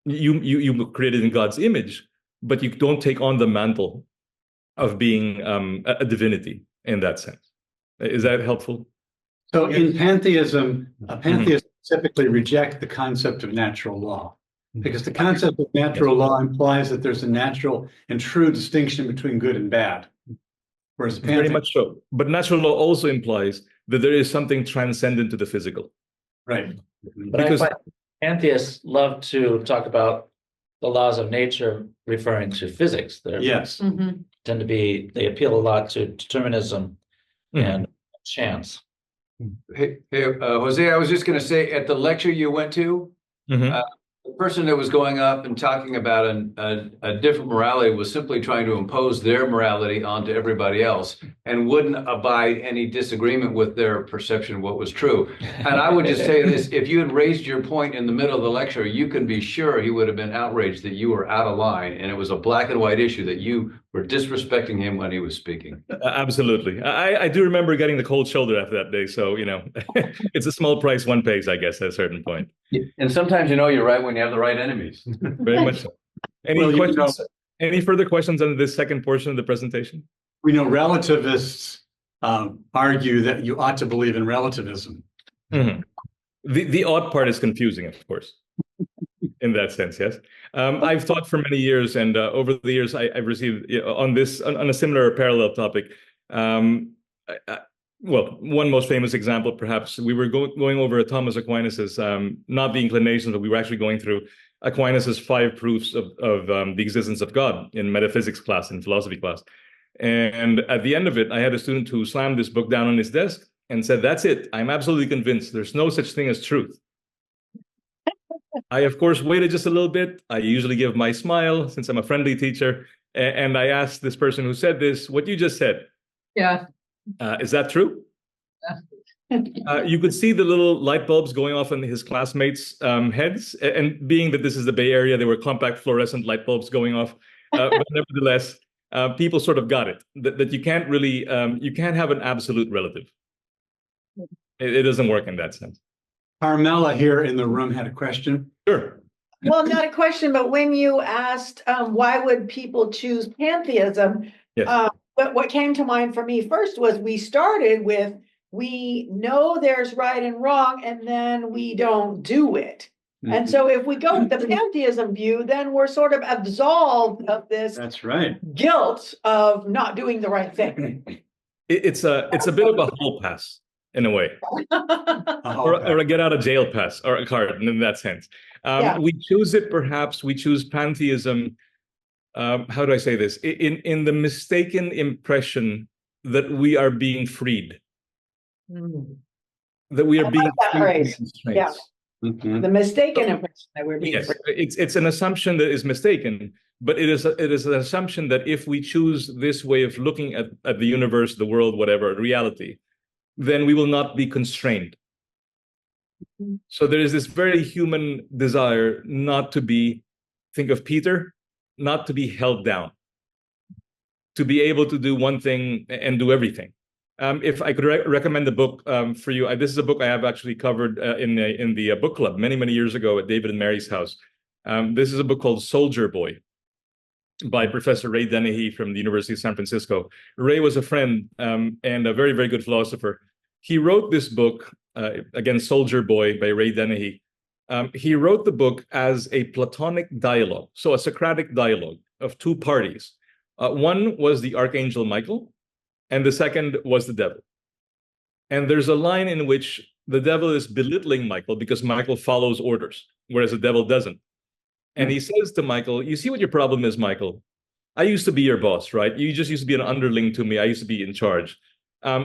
You were created in God's image, but you don't take on the mantle of being a divinity in that sense. Is that helpful? So in pantheism, pantheists typically reject the concept of natural law, because the concept of natural law implies that there's a natural and true distinction between good and bad. Whereas very much so. But natural law also implies that there is something transcendent to the physical. Right. But because I find pantheists love to talk about the laws of nature referring to physics. Yes. Tend to be, they appeal a lot to determinism and chance. Hey, Jose, I was just going to say, at the lecture you went to, the person that was going up and talking about a different morality was simply trying to impose their morality onto everybody else and wouldn't abide any disagreement with their perception of what was true. And I would just say this, if you had raised your point in the middle of the lecture, you can be sure he would have been outraged that you were out of line and it was a black and white issue that you for disrespecting him when he was speaking. Absolutely. I do remember getting the cold shoulder after that day. So, it's a small price one pays, I guess, at a certain point. And sometimes you're right when you have the right enemies. Very much so. Any Well, questions? Any further questions on this second portion of the presentation? We know relativists argue that you ought to believe in relativism. Mhm. The odd part is confusing, of course, in that sense, yes. I've taught for many years, and over the years, I've received on a similar parallel topic. Well, one most famous example, perhaps, we were going over Thomas Aquinas's, not the inclinations, but we were actually going through Aquinas's 5 proofs of the existence of God in metaphysics class, in philosophy class. And at the end of it, I had a student who slammed this book down on his desk and said, "That's it. I'm absolutely convinced. There's no such thing as truth." I, of course, waited just a little bit. I usually give my smile since I'm a friendly teacher. And I asked this person who said this, "What you just said, Yeah. Is that true?" You could see the little light bulbs going off in his classmates' heads. And being that this is the Bay Area, there were compact fluorescent light bulbs going off. But nevertheless, people sort of got it, that you can't really, you can't have an absolute relative. It doesn't work in that sense. Carmela here in the room had a question. Sure. Well, not a question, but when you asked why would people choose pantheism, Yes. but what came to mind for me first was we started with we know there's right and wrong, and then we don't do it. And so if we go with the pantheism view, then we're sort of absolved of this That's right. guilt of not doing the right thing. It's a bit of a hall pass in a way, or a get out of jail pass or a card in that sense. Yeah. We choose it, perhaps we choose pantheism. How do I say this? In the mistaken impression that we are being freed, that we are being that freed phrase. from constraints. Mhm. The mistaken impression that we're being. Yes, it's an assumption that is mistaken, but it is an assumption that if we choose this way of looking at the universe, the world, whatever, reality, then we will not be constrained. So there is this very human desire not to be, think of Peter, not to be held down, to be able to do one thing and do everything. If I could recommend a book for you, this is a book I have actually covered in the book club many years ago at David and Mary's house. This is a book called Soldier Boy by Professor Ray Dennehy from the University of San Francisco. Ray was a friend and a very good philosopher. He wrote this book, again, Soldier Boy by Ray Dennehy. He wrote the book as a Platonic dialogue, so a Socratic dialogue of 2 parties. One was the Archangel Michael, and the second was the devil. And there's a line in which the devil is belittling Michael because Michael follows orders, whereas the devil doesn't. And he says to Michael, "You see what your problem is, Michael? I used to be your boss, right? You just used to be an underling to me. I used to be in charge.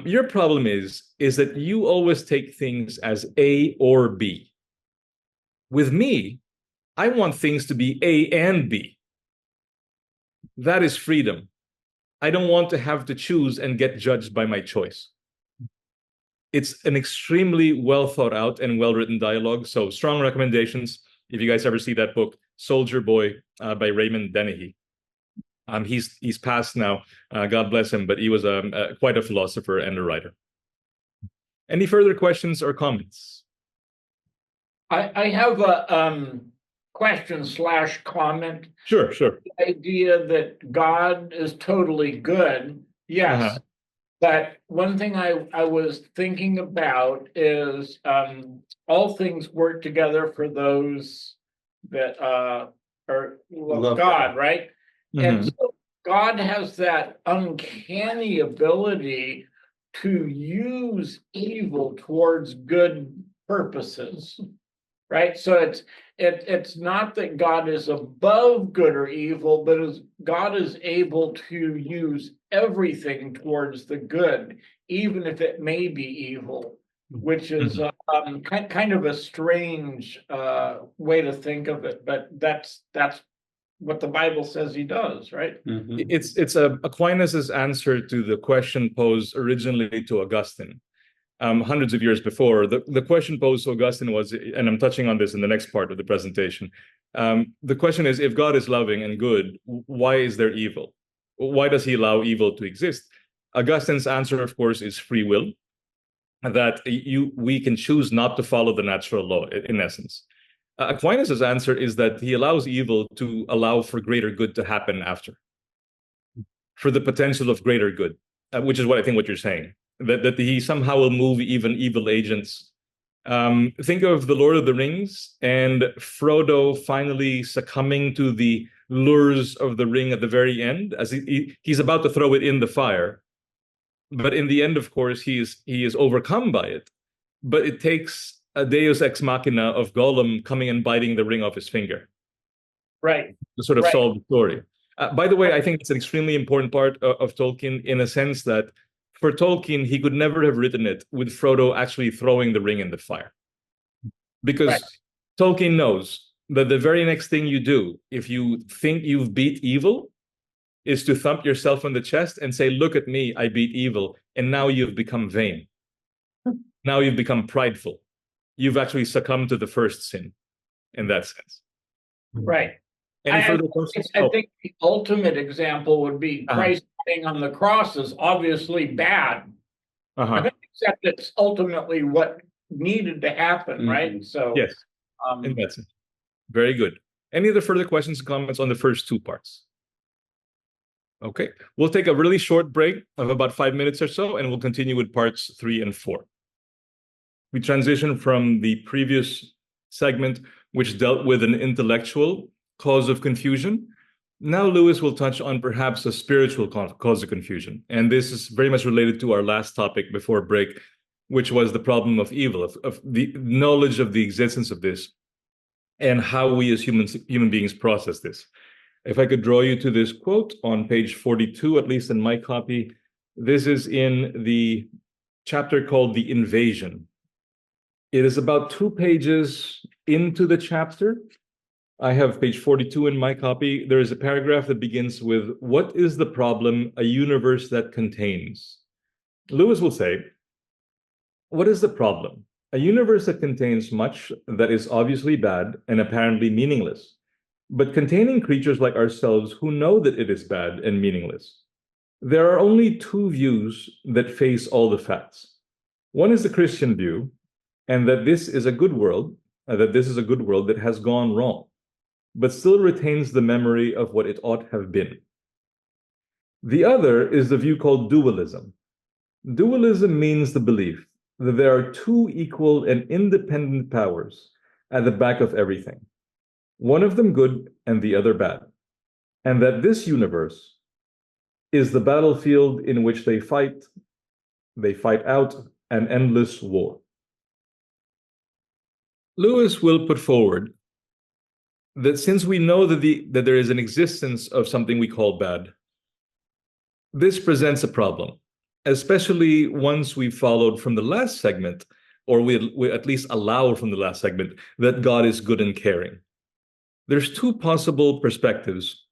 Your problem is that you always take things as A or B. With me, I want things to be A and B. That is freedom. I don't want to have to choose and get judged by my choice." It's an extremely well thought out and well-written dialogue. So strong recommendations. If you guys ever see that book, Soldier Boy by Raymond Dennehy. He's passed now, God bless him, but he was quite a philosopher and a writer. Any further questions or comments? I have a question/comment. Sure. The idea that God is totally good, yes. Uh-huh. But one thing I was thinking about is all things work together for those that love God, right? And so God has that uncanny ability to use evil towards good purposes, right? So it's not that God is above good or evil, but God is able to use everything towards the good, even if it may be evil, which is kind of a strange way to think of it. But that's what the Bible says he does, right? It's Aquinas's answer to the question posed originally to Augustine. Hundreds of years before, the question posed to Augustine was, and I'm touching on this in the next part of the presentation, the question is, if God is loving and good, why is there evil? Why does he allow evil to exist? Augustine's answer, of course, is free will, that we can choose not to follow the natural law, in essence. Aquinas's answer is that he allows evil to allow for greater good to happen after, for the potential of greater good, which is what I think what you're saying, that he somehow will move even evil agents. Think of the Lord of the Rings and Frodo finally succumbing to the lures of the ring at the very end, as he's about to throw it in the fire. But in the end, of course, he is overcome by it. But it takes a deus ex machina of Gollum coming and biting the ring off his finger. Right. To sort of Right. solve the story. By the way, I think it's an extremely important part of Tolkien, in a sense that for Tolkien, he could never have written it with Frodo actually throwing the ring in the fire. Because Right. Tolkien knows that the very next thing you do, if you think you've beat evil, is to thump yourself on the chest and say, look at me, I beat evil. And now you've become vain. Now you've become prideful. You've actually succumbed to the first sin in that sense. Right. Any I- further questions? I think the ultimate example would be Uh-huh. Christ being on the cross is obviously bad. I think except it's ultimately what needed to happen, right? So Yes, in that sense. Very good. Any other further questions and comments on the first two parts? Okay, we'll take a really short break of about 5 minutes or so, and we'll continue with parts 3 and 4. We transition from the previous segment, which dealt with an intellectual cause of confusion. Now Lewis will touch on perhaps a spiritual cause of confusion. And this is very much related to our last topic before break, which was the problem of evil, of the knowledge of the existence of this, and how we as human beings process this. If I could draw you to this quote on page 42, at least in my copy, this is in the chapter called The Invasion. It is about 2 pages into the chapter. I have page 42 in my copy. There is a paragraph that begins with, what is the problem? A universe that contains. Lewis will say, what is the problem? A universe that contains much that is obviously bad and apparently meaningless, but containing creatures like ourselves who know that it is bad and meaningless. There are only 2 views that face all the facts. One is the Christian view, and that this is a good world, that has gone wrong, but still retains the memory of what it ought have been. The other is the view called dualism. Dualism means the belief that there are 2 equal and independent powers at the back of everything, one of them good and the other bad, and that this universe is the battlefield in which they fight out an endless war. Lewis will put forward that since we know that there is an existence of something we call bad, this presents a problem, especially once we've followed from the last segment, or we at least allow from the last segment, that God is good and caring. There's 2 possible perspectives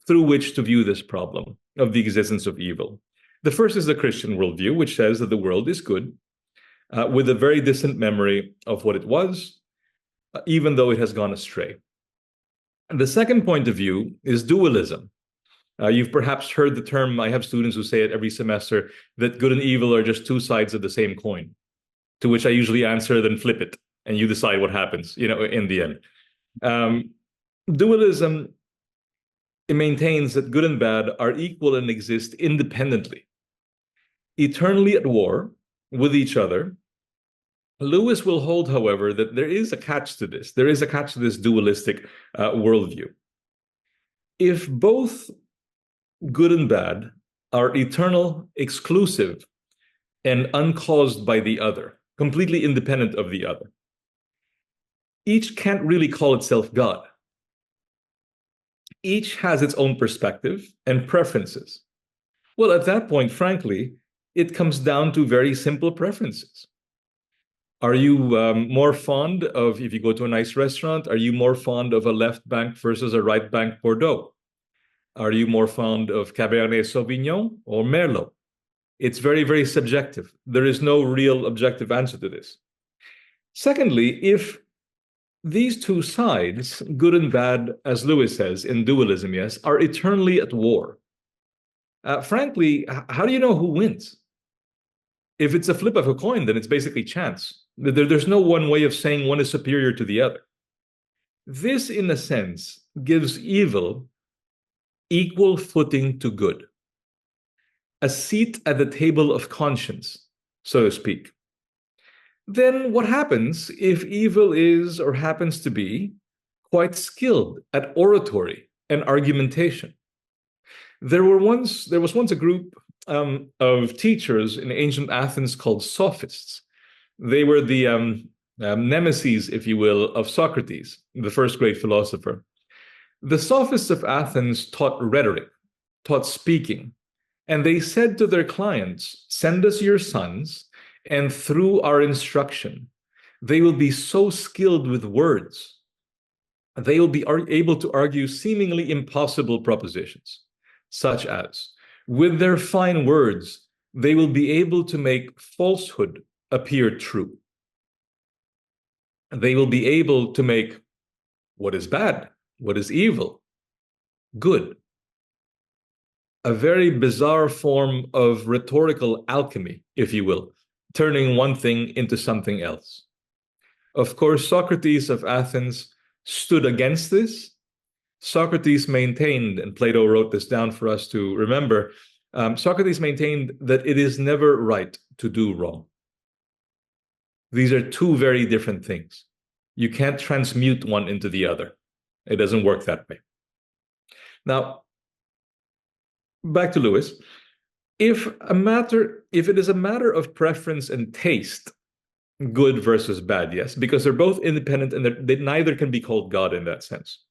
through which to view this problem of the existence of evil. The first is the Christian worldview, which says that the world is good, with a very distant memory of what it was, even though it has gone astray. And the second point of view is dualism. You've perhaps heard the term, I have students who say it every semester, that good and evil are just 2 sides of the same coin, to which I usually answer, then flip it, and you decide what happens, in the end. Dualism, it maintains that good and bad are equal and exist independently, eternally at war with each other. Lewis will hold, however, that there is a catch to this. There is a catch to this dualistic worldview. If both good and bad are eternal, exclusive, and uncaused by the other, completely independent of the other, each can't really call itself God. Each has its own perspective and preferences. Well, at that point, frankly, it comes down to very simple preferences. Are you more fond of, if you go to a nice restaurant, are you more fond of a left bank versus a right bank Bordeaux? Are you more fond of Cabernet Sauvignon or Merlot? It's very, very subjective. There is no real objective answer to this. Secondly, if these 2 sides, good and bad, as Lewis says, in dualism, yes, are eternally at war, frankly, how do you know who wins? If it's a flip of a coin, then it's basically chance. There's no one way of saying one is superior to the other. This, in a sense, gives evil equal footing to good, a seat at the table of conscience, so to speak. Then what happens if evil is or happens to be quite skilled at oratory and argumentation? There was once a group of teachers in ancient Athens called sophists. They were the nemesis, if you will, of Socrates, the first great philosopher. The sophists of Athens taught rhetoric, taught speaking, and they said to their clients, "Send us your sons, and through our instruction, they will be so skilled with words, they will be able to argue seemingly impossible propositions, such as, with their fine words, they will be able to make falsehood appear true. They will be able to make what is bad, what is evil, good." A very bizarre form of rhetorical alchemy, if you will, turning one thing into something else. Of course, Socrates of Athens stood against this. Socrates maintained, and Plato wrote this down for us to remember, Socrates maintained that it is never right to do wrong. These are two very different things. You can't transmute one into the other. It doesn't work that way. Now, back to Lewis. If it is a matter of preference and taste, good versus bad, yes, because they're both independent and they neither can be called God in that sense.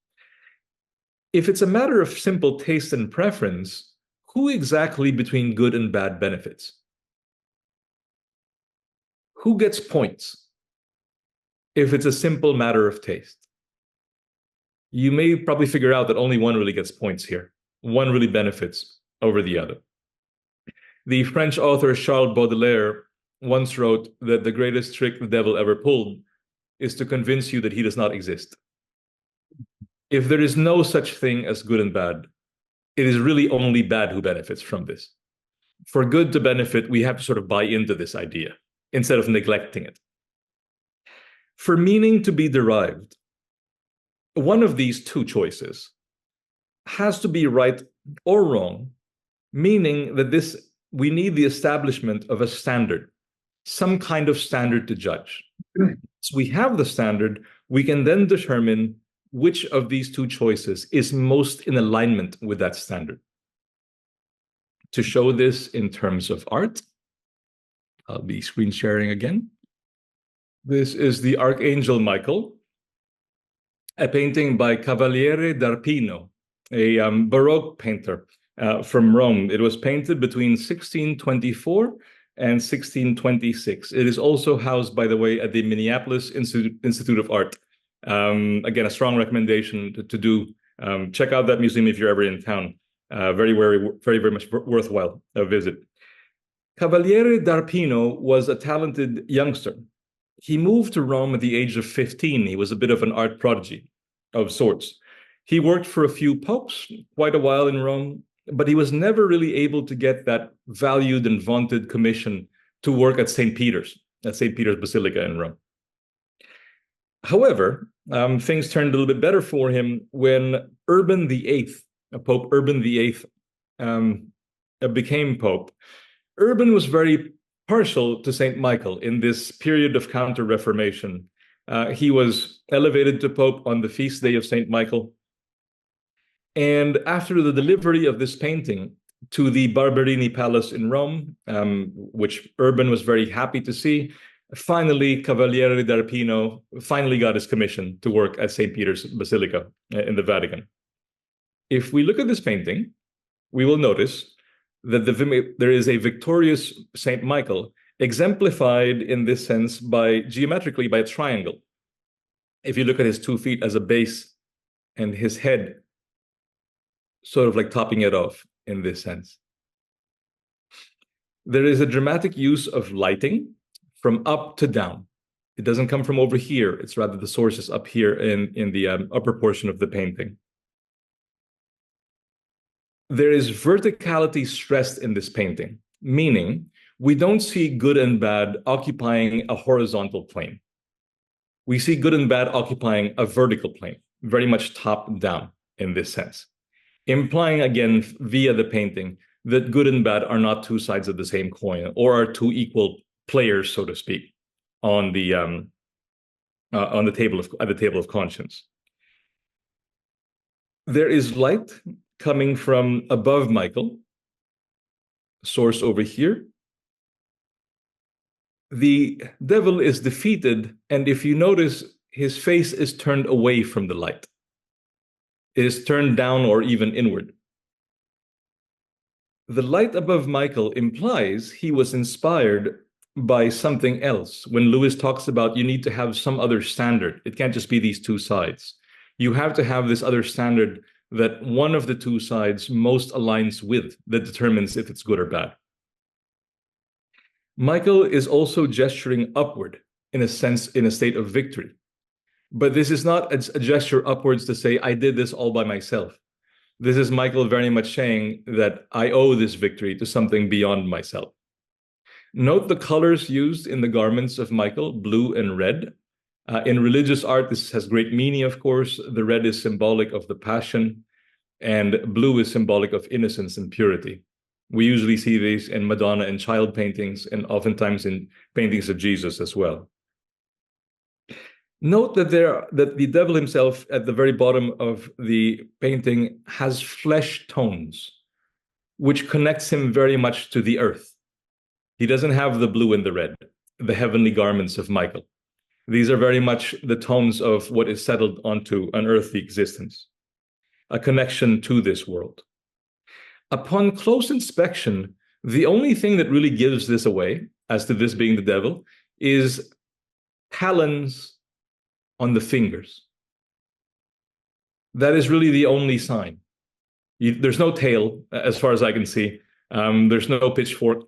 If it's a matter of simple taste and preference, who exactly between good and bad benefits? Who gets points if it's a simple matter of taste? You may probably figure out that only one really gets points here. One really benefits over the other. The French author Charles Baudelaire once wrote that the greatest trick the devil ever pulled is to convince you that he does not exist. If there is no such thing as good and bad, it is really only bad who benefits from this. For good to benefit, we have to sort of buy into this idea instead of neglecting it. For meaning to be derived, one of these two choices has to be right or wrong, meaning that we need the establishment of a standard, some kind of standard to judge. So we have the standard, we can then determine which of these two choices is most in alignment with that standard. To show this in terms of art, I'll be screen sharing again. This is the Archangel Michael, a painting by Cavaliere d'Arpino, a Baroque painter from Rome. It was painted between 1624 and 1626. It is also housed, by the way, at the Minneapolis Institute of Art. Again, a strong recommendation to do. Check out that museum if you're ever in town. Very, very, very, very much worthwhile a visit. Cavaliere d'Arpino was a talented youngster. He moved to Rome at the age of 15. He was a bit of an art prodigy of sorts. He worked for a few popes, quite a while in Rome, but he was never really able to get that valued and vaunted commission to work at St. Peter's Basilica in Rome. However, things turned a little bit better for him when Urban VIII, Pope Urban VIII, became Pope. Urban was very partial to St. Michael in this period of counter-reformation. He was elevated to Pope on the feast day of St. Michael. And after the delivery of this painting to the Barberini Palace in Rome, which Urban was very happy to see, finally, Cavaliere d'Arpino finally got his commission to work at St. Peter's Basilica in the Vatican. If we look at this painting, we will notice that there is a victorious St. Michael exemplified in this sense geometrically by a triangle. If you look at his 2 feet as a base and his head sort of like topping it off in this sense. There is a dramatic use of lighting from up to down. It doesn't come from over here. It's rather the source is up here in the upper portion of the painting. there is verticality stressed in this painting, meaning we don't see good and bad occupying a horizontal plane. We see good and bad occupying a vertical plane, very much top down in this sense, implying again via the painting that good and bad are not two sides of the same coin or are two equal players, so to speak, on the table of conscience. There is light coming from above Michael, source over here. The devil is defeated, and if you notice, his face is turned away from the light. It is turned down or even inward. The light above Michael implies he was inspired by something else. When Lewis talks about you need to have some other standard, it can't just be these two sides. You have to have this other standard that one of the two sides most aligns with, that determines if it's good or bad. Michael is also gesturing upward, in a sense, in a state of victory. But this is not a gesture upwards to say, I did this all by myself. This is Michael very much saying that I owe this victory to something beyond myself. Note the colors used in the garments of Michael, blue and red. In religious art, this has great meaning, of course. The red is symbolic of the passion, and blue is symbolic of innocence and purity. We usually see these in Madonna and child paintings, and oftentimes in paintings of Jesus as well. Note that the devil himself at the very bottom of the painting has flesh tones, which connects him very much to the earth. He doesn't have the blue and the red, the heavenly garments of Michael. These are very much the tones of what is settled onto an earthly existence, a connection to this world. Upon close inspection, the only thing that really gives this away, as to this being the devil, is talons on the fingers. That is really the only sign. There's no tail, as far as I can see. There's no pitchfork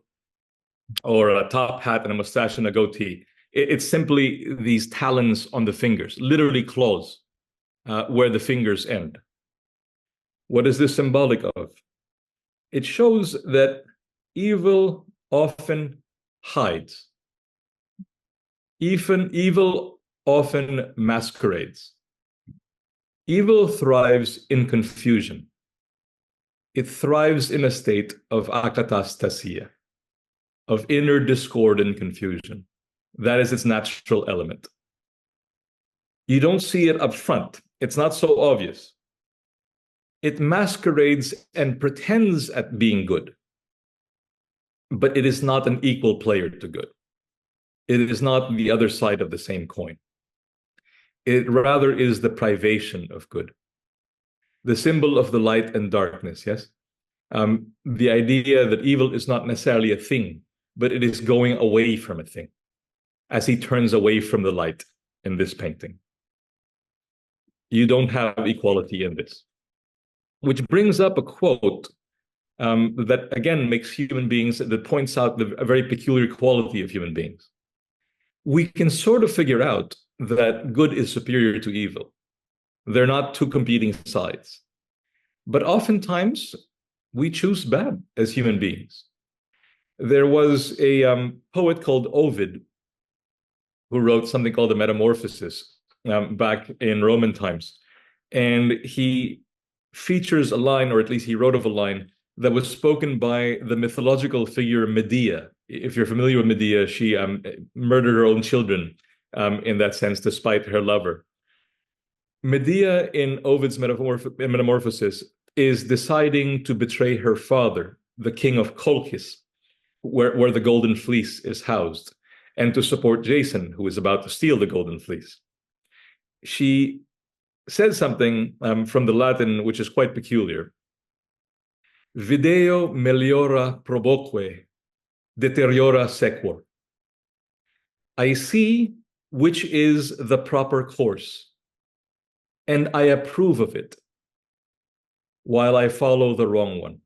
or a top hat and a mustache and a goatee. It's simply these talons on the fingers, literally claws, where the fingers end. What is this symbolic of? It shows that evil often hides. Even evil often masquerades. Evil thrives in confusion. It thrives in a state of akatastasia, of inner discord and confusion. That is its natural element. You don't see it up front. It's not so obvious. It masquerades and pretends at being good, but it is not an equal player to good. It is not the other side of the same coin. It rather is the privation of good, the symbol of the light and darkness, yes? The idea that evil is not necessarily a thing, but it is going away from a thing, as he turns away from the light in this painting. You don't have equality in this. Which brings up a quote that, again, makes human beings, that points out a very peculiar quality of human beings. We can sort of figure out that good is superior to evil. They're not two competing sides. But oftentimes, we choose bad as human beings. There was a poet called Ovid who wrote something called the Metamorphosis back in Roman times. And he features a line, or at least he wrote of a line, that was spoken by the mythological figure Medea. If you're familiar with Medea, she murdered her own children in that sense, despite her lover. Medea in Ovid's Metamorphosis is deciding to betray her father, the king of Colchis, where the golden fleece is housed, and to support Jason, who is about to steal the golden fleece. She says something from the Latin, which is quite peculiar. Video meliora proboque, deteriora sequor. I see which is the proper course, and I approve of it, while I follow the wrong one.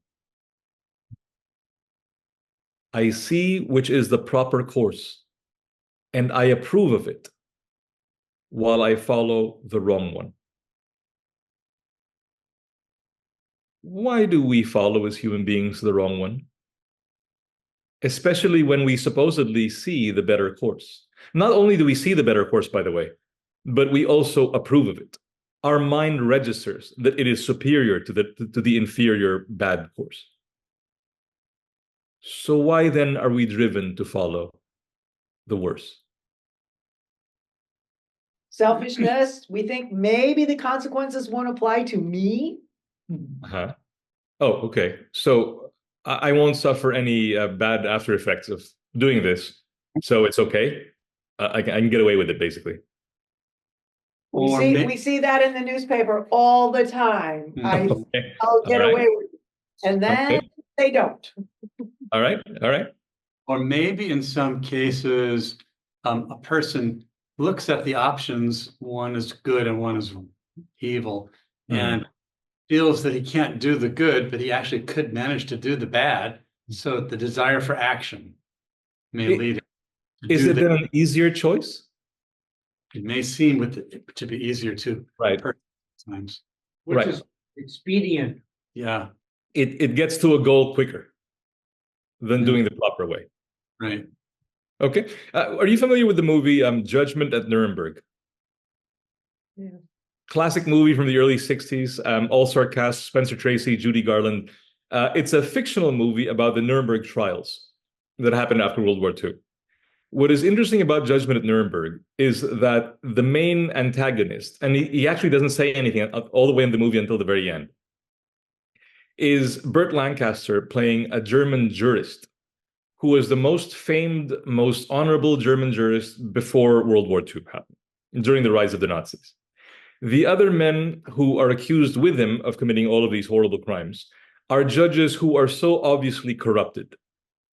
I see which is the proper course, and I approve of it, while I follow the wrong one. why do we follow as human beings the wrong one? Especially when we supposedly see the better course. Not only do we see the better course, by the way, but we also approve of it. Our mind registers that it is superior to the inferior bad course. So why then are we driven to follow the worse? Selfishness. We think maybe the consequences won't apply to me. Uh-huh. Oh, okay. So I won't suffer any bad after effects of doing this. So it's okay. I can get away with it, basically. We see that in the newspaper all the time. Okay. I'll get All right. away with it. And then Okay. they don't. All right. All right. Or maybe in some cases, a person looks at the options, one is good and one is evil, and feels that he can't do the good, but he actually could manage to do the bad. So the desire for action may lead him to Is do it then an easier choice? It may seem to be easier to Right. times. Which Right. is expedient. Yeah, It gets to a goal quicker than doing the proper way. right. Okay. Are you familiar with the movie Judgment at Nuremberg? Yeah. Classic movie from the early 60s, all-star cast, Spencer Tracy, Judy Garland. It's a fictional movie about the Nuremberg trials that happened after World War II. What is interesting about Judgment at Nuremberg is that the main antagonist, and he actually doesn't say anything all the way in the movie until the very end, is Burt Lancaster playing a German jurist who was the most famed, most honorable German jurist before World War II happened, during the rise of the Nazis. The other men who are accused with him of committing all of these horrible crimes are judges who are so obviously corrupted.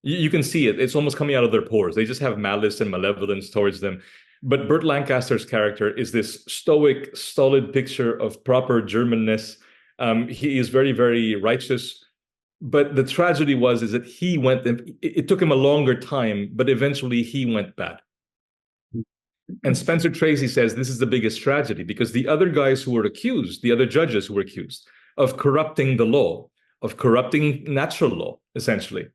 You can see it. It's almost coming out of their pores. They just have malice and malevolence towards them. But Burt Lancaster's character is this stoic, stolid picture of proper Germanness. He is very, very righteous. But the tragedy is that he went, it took him a longer time, but eventually he went bad. And Spencer Tracy says this is the biggest tragedy because the other guys who were accused, the other judges who were accused of corrupting the law, of corrupting natural law, essentially,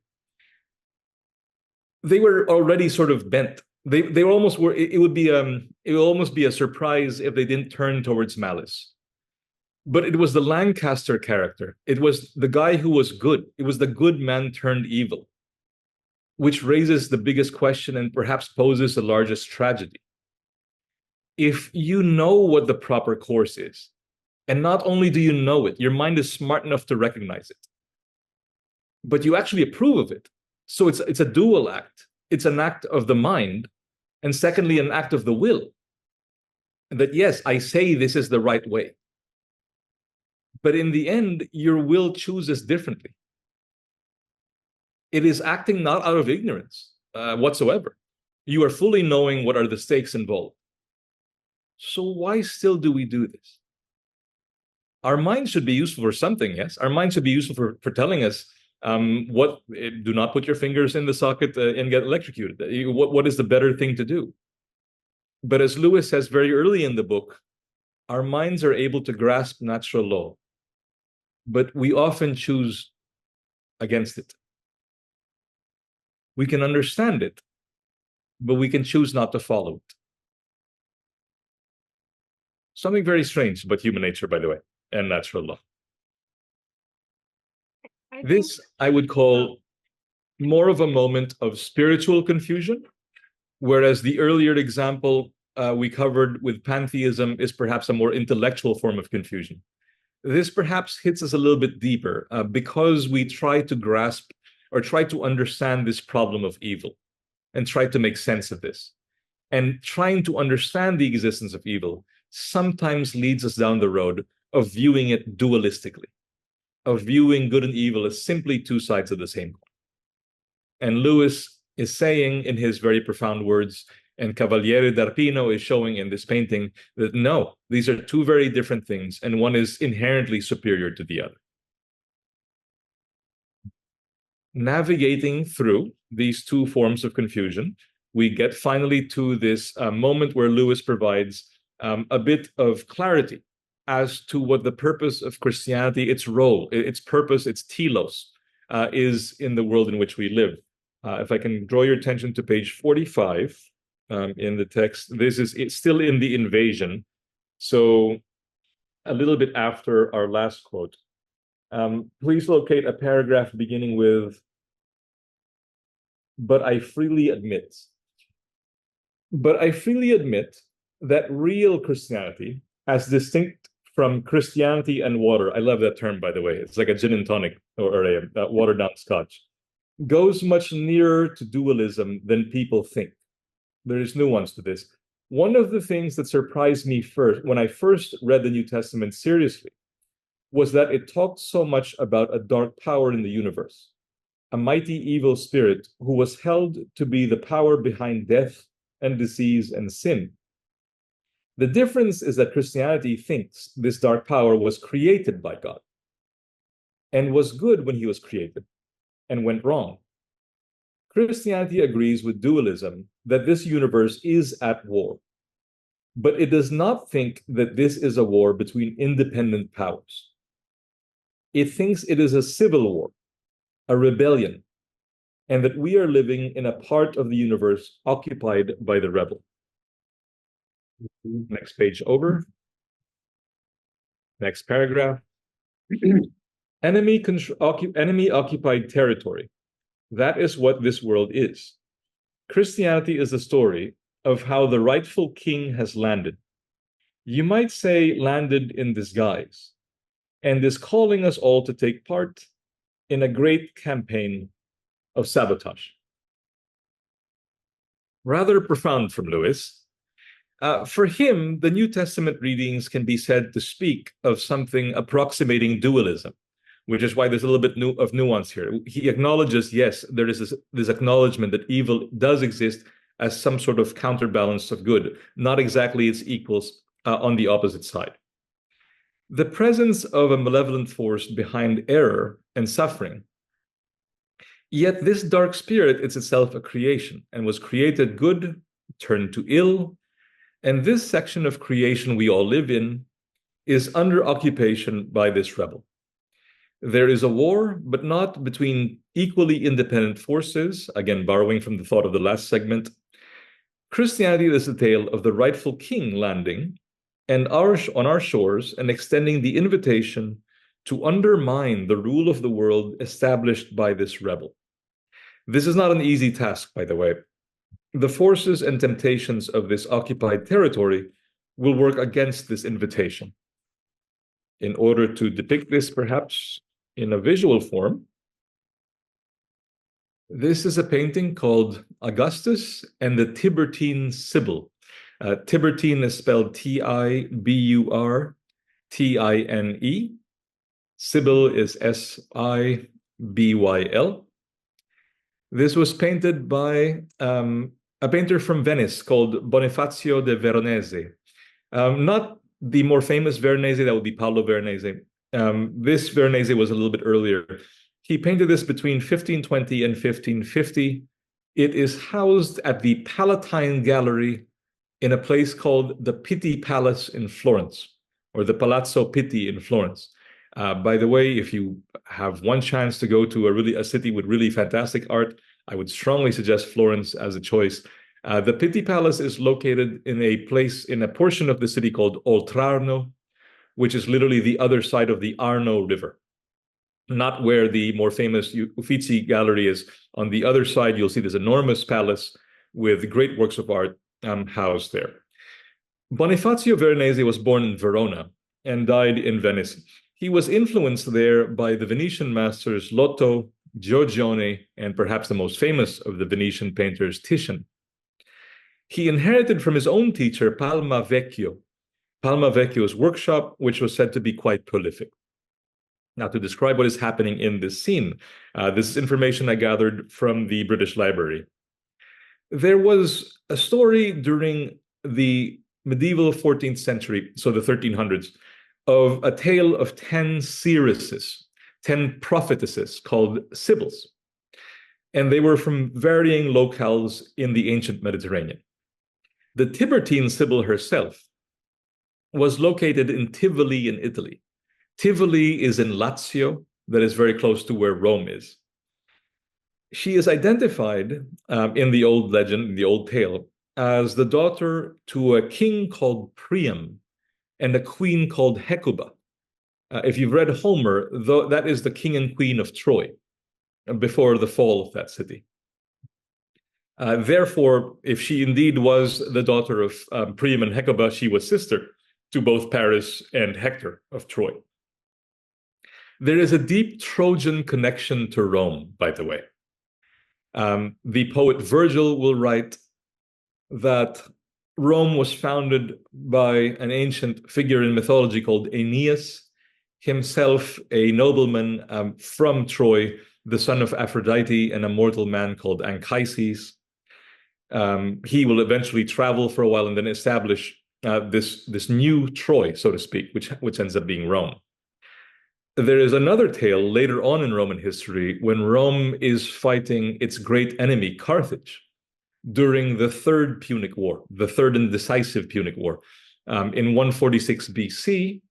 they were already sort of bent. They almost were. It would almost be a surprise if they didn't turn towards malice. But it was the Lancaster character. It was the guy who was good. It was the good man turned evil, which raises the biggest question and perhaps poses the largest tragedy. If you know what the proper course is, and not only do you know it, your mind is smart enough to recognize it, but you actually approve of it. So it's a dual act. It's an act of the mind, and secondly, an act of the will. That yes, I say this is the right way. But in the end, your will chooses differently. It is acting not out of ignorance whatsoever. You are fully knowing what are the stakes involved. So why still do we do this? Our mind should be useful for something, yes? Our mind should be useful for telling us do not put your fingers in the socket and get electrocuted. What is the better thing to do? But as Lewis says very early in the book, our minds are able to grasp natural law, but we often choose against it. We can understand it, but we can choose not to follow it. Something very strange about human nature, by the way, and natural law. This I would call more of a moment of spiritual confusion, whereas the earlier example we covered with pantheism is perhaps a more intellectual form of confusion. This perhaps hits us a little bit deeper because we try to grasp or try to understand this problem of evil and try to make sense of this. And trying to understand the existence of evil sometimes leads us down the road of viewing it dualistically, of viewing good and evil as simply two sides of the same coin. And Lewis is saying in his very profound words, and Cavaliere d'Arpino is showing in this painting, that no, these are two very different things, and one is inherently superior to the other. Navigating through these two forms of confusion, we get finally to this moment where Lewis provides a bit of clarity as to what the purpose of Christianity, its role, its purpose, its telos, is in the world in which we live. If I can draw your attention to page 45 in the text, it's still in the invasion. So a little bit after our last quote. Please locate a paragraph beginning with, but I freely admit. But I freely admit that real Christianity, as distinct from Christianity and water, I love that term, by the way, it's like a gin and tonic or a watered down scotch, goes much nearer to dualism than people think. There is nuance to this. One of the things that surprised me when I first read the New Testament seriously was that it talked so much about a dark power in the universe, a mighty evil spirit who was held to be the power behind death and disease and sin. The difference is that Christianity thinks this dark power was created by God and was good when he was created and went wrong. Christianity agrees with dualism that this universe is at war, but it does not think that this is a war between independent powers. It thinks it is a civil war, a rebellion, and that we are living in a part of the universe occupied by the rebel. Next page over. Next paragraph. Enemy occupied territory. That is what this world is. Christianity is the story of how the rightful king has landed. You might say landed in disguise, and is calling us all to take part in a great campaign of sabotage. Rather profound from Lewis. For him, the New Testament readings can be said to speak of something approximating dualism, which is why there's a little bit of nuance here. He acknowledges, yes, there is this acknowledgement that evil does exist as some sort of counterbalance of good, not exactly its equals on the opposite side. The presence of a malevolent force behind error and suffering. Yet this dark spirit is itself a creation and was created good, turned to ill, and this section of creation we all live in is under occupation by this rebel. There is a war, but not between equally independent forces, again, borrowing from the thought of the last segment. Christianity is the tale of the rightful king landing and on our shores and extending the invitation to undermine the rule of the world established by this rebel. This is not an easy task, by the way. The forces and temptations of this occupied territory will work against this invitation. In order to depict this, perhaps in a visual form, this is a painting called Augustus and the Tiburtine Sibyl. Tiburtine is spelled Tiburtine. Sibyl is Sibyl. This was painted by a painter from Venice called Bonifacio de Veronese. Not the more famous Veronese, that would be Paolo Veronese. This Veronese was a little bit earlier. He painted this between 1520 and 1550. It is housed at the Palatine Gallery in a place called the Pitti Palace in Florence, or the Palazzo Pitti in Florence. By the way, if you have one chance to go to a city with really fantastic art, I would strongly suggest Florence as a choice. The Pitti Palace is located in a portion of the city called Oltrarno, which is literally the other side of the Arno River. Not where the more famous Uffizi Gallery is. On the other side, you'll see this enormous palace with great works of art housed there. Bonifacio Veronese was born in Verona and died in Venice. He was influenced there by the Venetian masters Lotto, Giorgione, and perhaps the most famous of the Venetian painters, Titian. He inherited from his own teacher, Palma Vecchio's workshop, which was said to be quite prolific. Now, to describe what is happening in this scene, this is information I gathered from the British Library. There was a story during the medieval 14th century, so the 1300s, of a tale of 10 seeresses, 10 prophetesses called Sibyls. And they were from varying locales in the ancient Mediterranean. The Tiburtine Sibyl herself was located in Tivoli in Italy. Tivoli is in Lazio, that is very close to where Rome is. She is identified in the old legend, in the old tale, as the daughter to a king called Priam and a queen called Hecuba. If you've read Homer, that is the king and queen of Troy before the fall of that city. Therefore, if she indeed was the daughter of Priam and Hecuba, she was sister to both Paris and Hector of Troy. There is a deep Trojan connection to Rome, by the way. The poet Virgil will write that Rome was founded by an ancient figure in mythology called Aeneas, himself a nobleman from Troy, the son of Aphrodite and a mortal man called Anchises. He will eventually travel for a while and then establish this new Troy, so to speak, which ends up being Rome. There is another tale later on in Roman history when Rome is fighting its great enemy, Carthage, during the Third Punic War, the third and decisive Punic War. In 146 BC,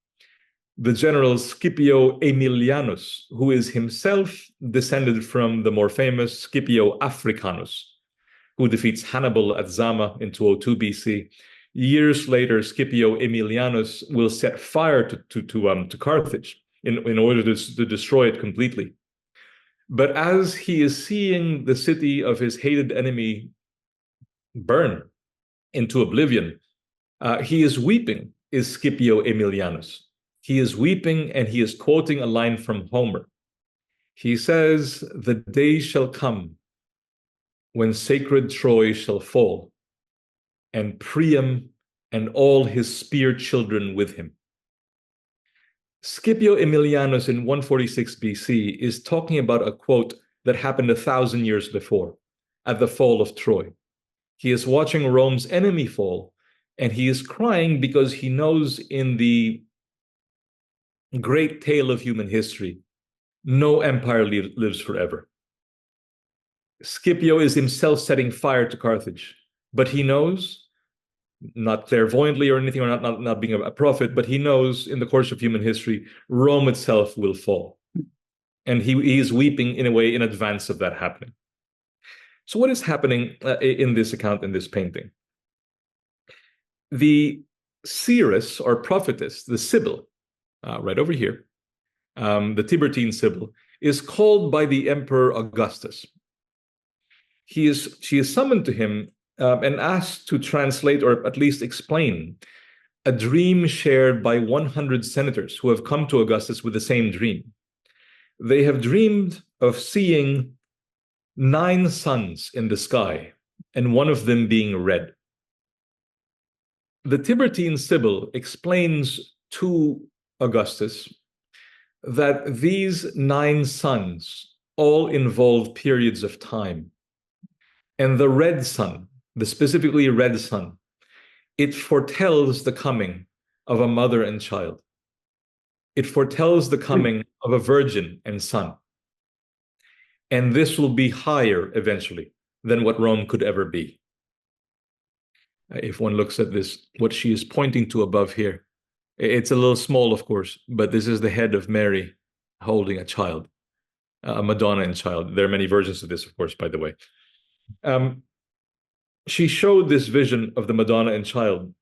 the general Scipio Aemilianus, who is himself descended from the more famous Scipio Africanus, who defeats Hannibal at Zama in 202 BC. Years later, Scipio Aemilianus will set fire to Carthage in order to destroy it completely. But as he is seeing the city of his hated enemy burn into oblivion, he is weeping, is Scipio Aemilianus. He is weeping and he is quoting a line from Homer. He says, "The day shall come when sacred Troy shall fall, and Priam and all his spear children with him." Scipio Aemilianus in 146 BC is talking about a quote that happened 1,000 years before, at the fall of Troy. He is watching Rome's enemy fall, and he is crying because he knows in the great tale of human history, no empire lives forever. Scipio is himself setting fire to Carthage, but he knows, not clairvoyantly or anything, or not being a prophet, but he knows in the course of human history, Rome itself will fall. And he is weeping in a way in advance of that happening. So what is happening in this account, in this painting? The seeress or prophetess, the Sibyl, right over here, the Tiburtine Sibyl, is called by the Emperor Augustus. She is summoned to him and asked to translate or at least explain a dream shared by 100 senators who have come to Augustus with the same dream. They have dreamed of seeing 9 suns in the sky, and one of them being red. The Tiburtine Sibyl explains to Augustus that these 9 suns all involve periods of time. And the red sun, the specifically red sun, it foretells the coming of a mother and child. It foretells the coming of a virgin and son. And this will be higher eventually than what Rome could ever be. If one looks at this, what she is pointing to above here, it's a little small, of course, but this is the head of Mary holding a child, a Madonna and child. There are many versions of this, of course, by the way. She showed this vision of the Madonna and child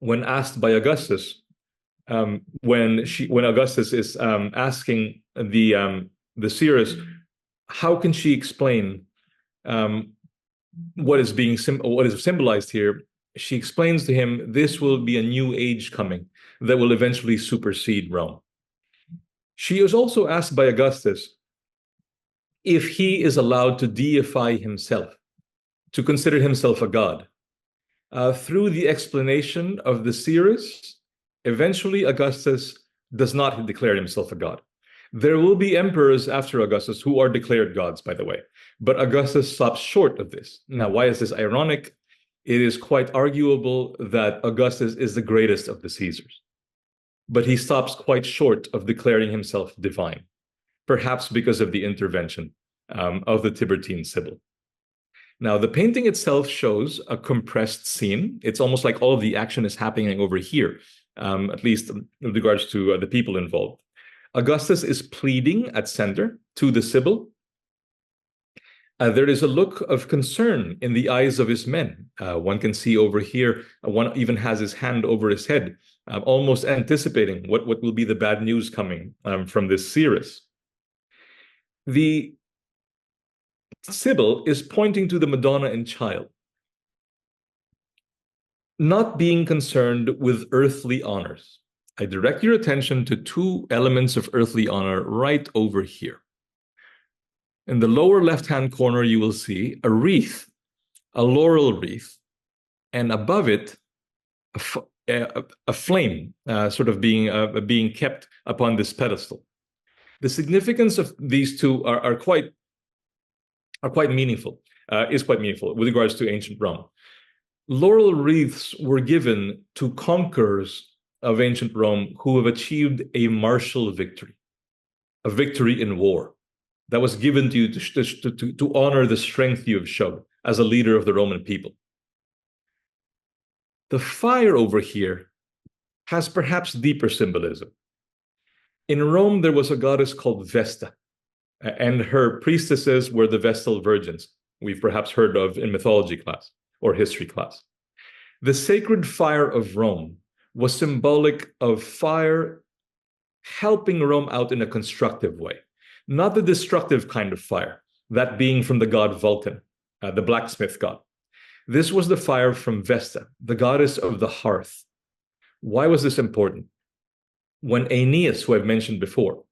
when asked by Augustus, when Augustus is asking the seeress, how can she explain what is symbolized here? She explains to him, this will be a new age coming that will eventually supersede Rome. She is also asked by Augustus if he is allowed to deify himself, to consider himself a god. Through the explanation of the seeress, eventually Augustus does not declare himself a god. There will be emperors after Augustus who are declared gods, by the way, but Augustus stops short of this. Now, why is this ironic? It is quite arguable that Augustus is the greatest of the Caesars, but he stops quite short of declaring himself divine, perhaps because of the intervention of the Tiburtine Sibyl. Now, the painting itself shows a compressed scene. It's almost like all of the action is happening over here, at least with regards to the people involved. Augustus is pleading at center to the Sibyl. There is a look of concern in the eyes of his men. One can see over here, one even has his hand over his head, almost anticipating what will be the bad news coming from this seeress. The Sibyl is pointing to the Madonna and Child, not being concerned with earthly honors. I direct your attention to two elements of earthly honor right over here. In the lower left-hand corner, you will see a wreath, a laurel wreath, and above it, a flame sort of being kept upon this pedestal. The significance of these two are quite meaningful, is quite meaningful with regards to ancient Rome. Laurel wreaths were given to conquerors of ancient Rome who have achieved a martial victory, a victory in war. That was given to you to honor the strength you have shown as a leader of the Roman people. The fire over here has perhaps deeper symbolism. In Rome, there was a goddess called Vesta, and her priestesses were the Vestal Virgins, we've perhaps heard of in mythology class or history class. The sacred fire of Rome was symbolic of fire helping Rome out in a constructive way. Not the destructive kind of fire, that being from the god Vulcan, the blacksmith god. This was the fire from Vesta, the goddess of the hearth. Why was this important? When Aeneas, who I've mentioned before,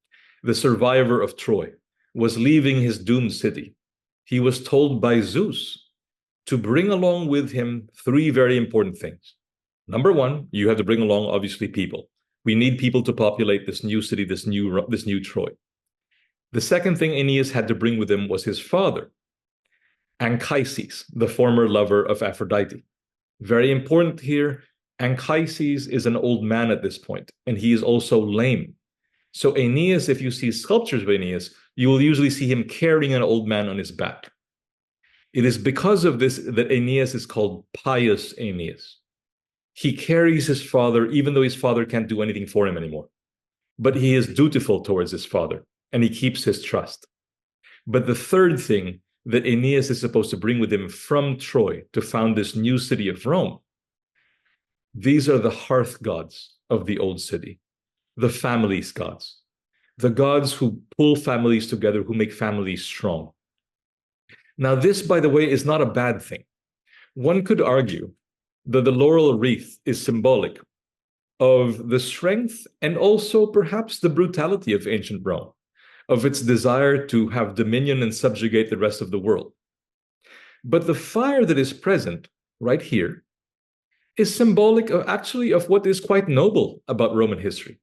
the survivor of Troy, was leaving his doomed city, he was told by Zeus to bring along with him three very important things. Number one, you have to bring along, obviously, people. We need people to populate this new city, this new Troy. The second thing Aeneas had to bring with him was his father, Anchises, the former lover of Aphrodite. Very important here, Anchises is an old man at this point, and he is also lame. So Aeneas, if you see sculptures of Aeneas, you will usually see him carrying an old man on his back. It is because of this that Aeneas is called pious Aeneas. He carries his father, even though his father can't do anything for him anymore. But he is dutiful towards his father, and he keeps his trust. But the third thing that Aeneas is supposed to bring with him from Troy to found this new city of Rome, these are the hearth gods of the old city, the families gods, the gods who pull families together, who make families strong. Now, this, by the way, is not a bad thing. One could argue that the laurel wreath is symbolic of the strength and also perhaps the brutality of ancient Rome, of its desire to have dominion and subjugate the rest of the world. But the fire that is present right here is symbolic of what is quite noble about Roman history,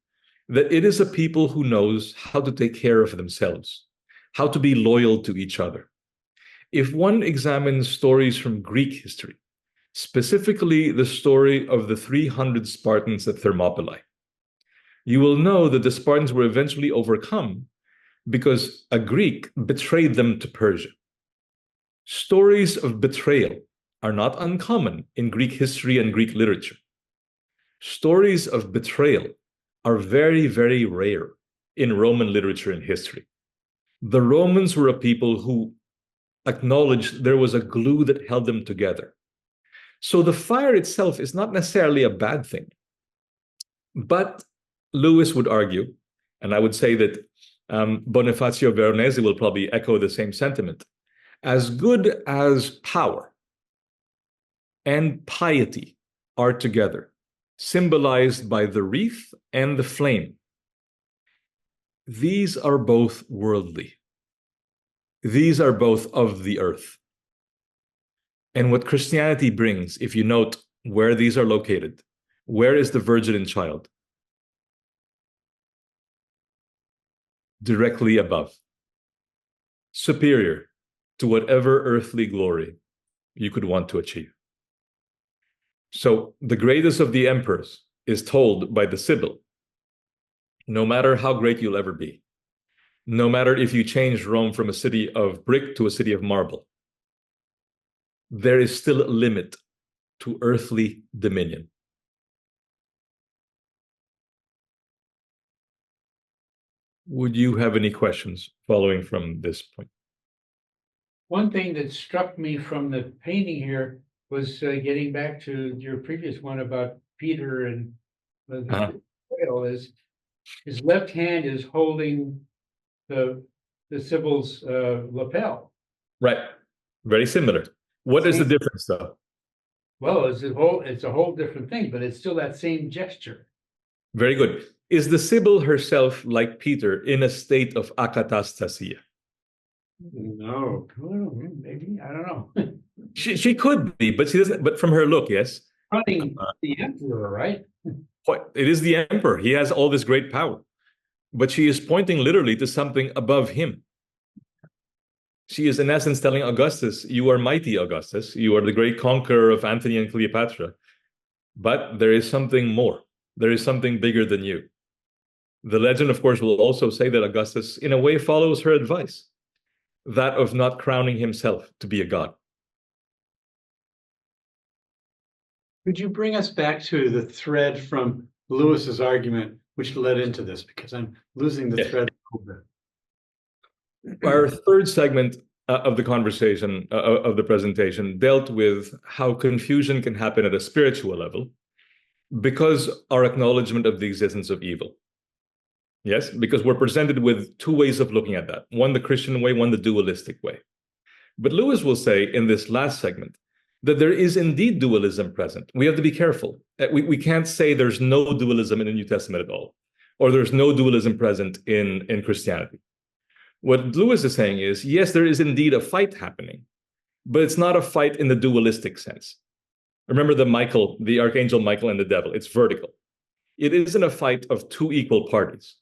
that it is a people who knows how to take care of themselves, how to be loyal to each other. If one examines stories from Greek history, specifically the story of the 300 Spartans at Thermopylae, you will know that the Spartans were eventually overcome because a Greek betrayed them to Persia. Stories of betrayal are not uncommon in Greek history and Greek literature. Stories of betrayal are very, very rare in Roman literature and history. The Romans were a people who acknowledged there was a glue that held them together. So the fire itself is not necessarily a bad thing. But Lewis would argue, and I would say that Bonifacio Veronese will probably echo the same sentiment, as good as power and piety are together, symbolized by the wreath and the flame, these are both worldly. These are both of the earth. And what Christianity brings, if you note where these are located, where is the Virgin and Child? Directly above, superior to whatever earthly glory you could want to achieve. So the greatest of the emperors is told by the Sibyl, no matter how great you'll ever be, no matter if you change Rome from a city of brick to a city of marble, there is still a limit to earthly dominion. Would you have any questions following from this point? One thing that struck me from the painting here was getting back to your previous one about Peter and the whale is his left hand is holding the Sybil's lapel. Right. Very similar. What is the difference, though? Well, it's a whole different thing, but it's still that same gesture. Very good. Is the Sibyl herself, like Peter, in a state of akatastasia? No, maybe I don't know. She could be, but she doesn't. But from her look, yes. Running the emperor, right? It is the emperor. He has all this great power, but she is pointing literally to something above him. She is in essence telling Augustus, "You are mighty, Augustus. You are the great conqueror of Antony and Cleopatra. But there is something more. There is something bigger than you." The legend, of course, will also say that Augustus, in a way, follows her advice, that of not crowning himself to be a god. Could you bring us back to the thread from Lewis's argument, which led into this? Because I'm losing the thread a little bit. Our third segment of the conversation, of the presentation, dealt with how confusion can happen at a spiritual level because our acknowledgement of the existence of evil. Yes, because we're presented with two ways of looking at that. One, the Christian way, one, the dualistic way. But Lewis will say in this last segment that there is indeed dualism present. We have to be careful. We can't say there's no dualism in the New Testament at all, or there's no dualism present in Christianity. What Lewis is saying is, yes, there is indeed a fight happening, but it's not a fight in the dualistic sense. Remember the archangel Michael and the devil, it's vertical. It isn't a fight of two equal parties.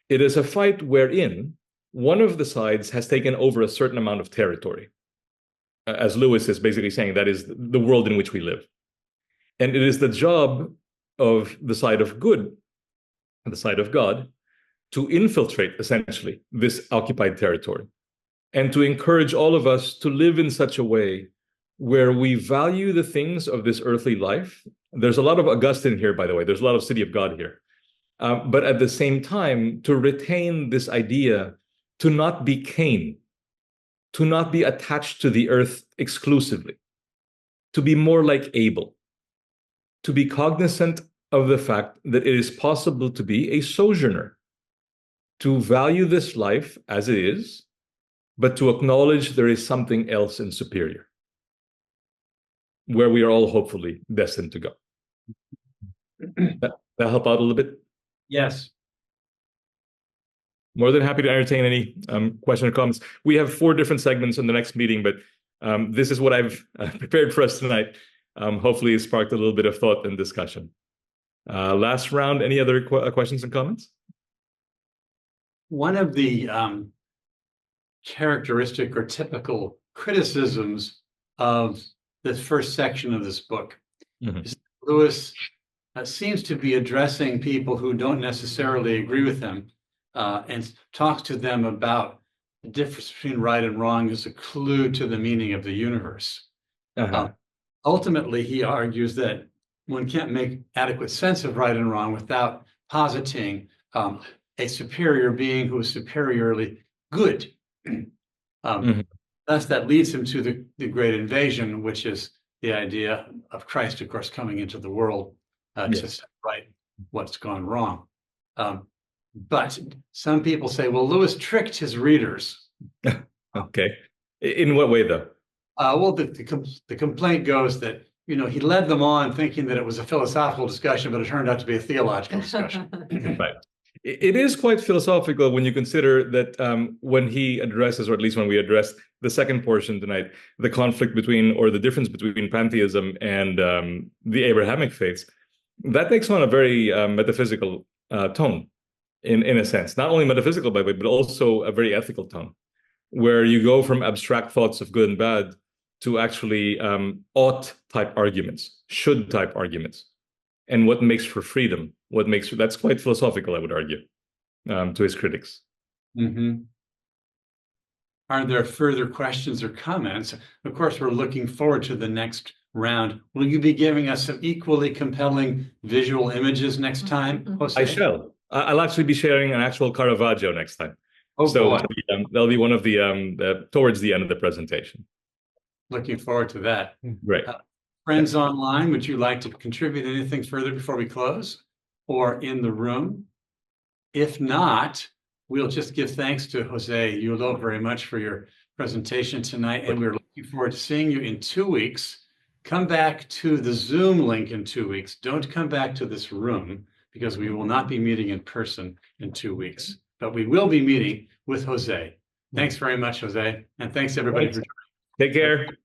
It is a fight wherein one of the sides has taken over a certain amount of territory. As Lewis is basically saying, that is the world in which we live. And it is the job of the side of good, the side of God, to infiltrate, essentially, this occupied territory and to encourage all of us to live in such a way where we value the things of this earthly life. There's a lot of Augustine here, by the way. There's a lot of City of God here. But at the same time, to retain this idea to not be Cain, to not be attached to the earth exclusively, to be more like Abel, to be cognizant of the fact that it is possible to be a sojourner, to value this life as it is, but to acknowledge there is something else in superior, where we are all hopefully destined to go. That help out a little bit? Yes. More than happy to entertain any questions or comments. We have 4 different segments in the next meeting, but this is what I've prepared for us tonight. Hopefully it sparked a little bit of thought and discussion. Last round, any other questions and comments? One of the characteristic or typical criticisms of the first section of this book is Lewis seems to be addressing people who don't necessarily agree with him and talks to them about the difference between right and wrong as a clue to the meaning of the universe. Ultimately, he argues that one can't make adequate sense of right and wrong without positing a superior being who is superiorly good. Thus, that leads him to the great invasion, which is the idea of Christ, of course, coming into the world to set right what's gone wrong. But some people say, well, Lewis tricked his readers. Okay. In what way, though? Well, the complaint goes that, he led them on thinking that it was a philosophical discussion, but it turned out to be a theological discussion. Right. It is quite philosophical when you consider that when he addresses, or at least when we address the second portion tonight, the conflict between, or the difference between pantheism and the Abrahamic faiths, that takes on a very metaphysical tone, in a sense. Not only metaphysical, by the way, but also a very ethical tone, where you go from abstract thoughts of good and bad to actually ought-type arguments, should-type arguments, and what makes for freedom, that's quite philosophical, I would argue, to his critics. All are there further questions or comments? Of course, we're looking forward to the next round. Will you be giving us some equally compelling visual images next time, Jose? I shall. I'll actually be sharing an actual Caravaggio next time. Oh, So boy. that'll be one of the towards the end of the presentation. Looking forward to that. Great. Friends online, would you like to contribute anything further before we close? Or in the room? If not, we'll just give thanks to Jose Yulo very much for your presentation tonight, and we're looking forward to seeing you in 2 weeks. Come back to the Zoom link in 2 weeks. Don't come back to this room because we will not be meeting in person in 2 weeks, but we will be meeting with Jose. Thanks very much, Jose, and thanks everybody for joining. Take care.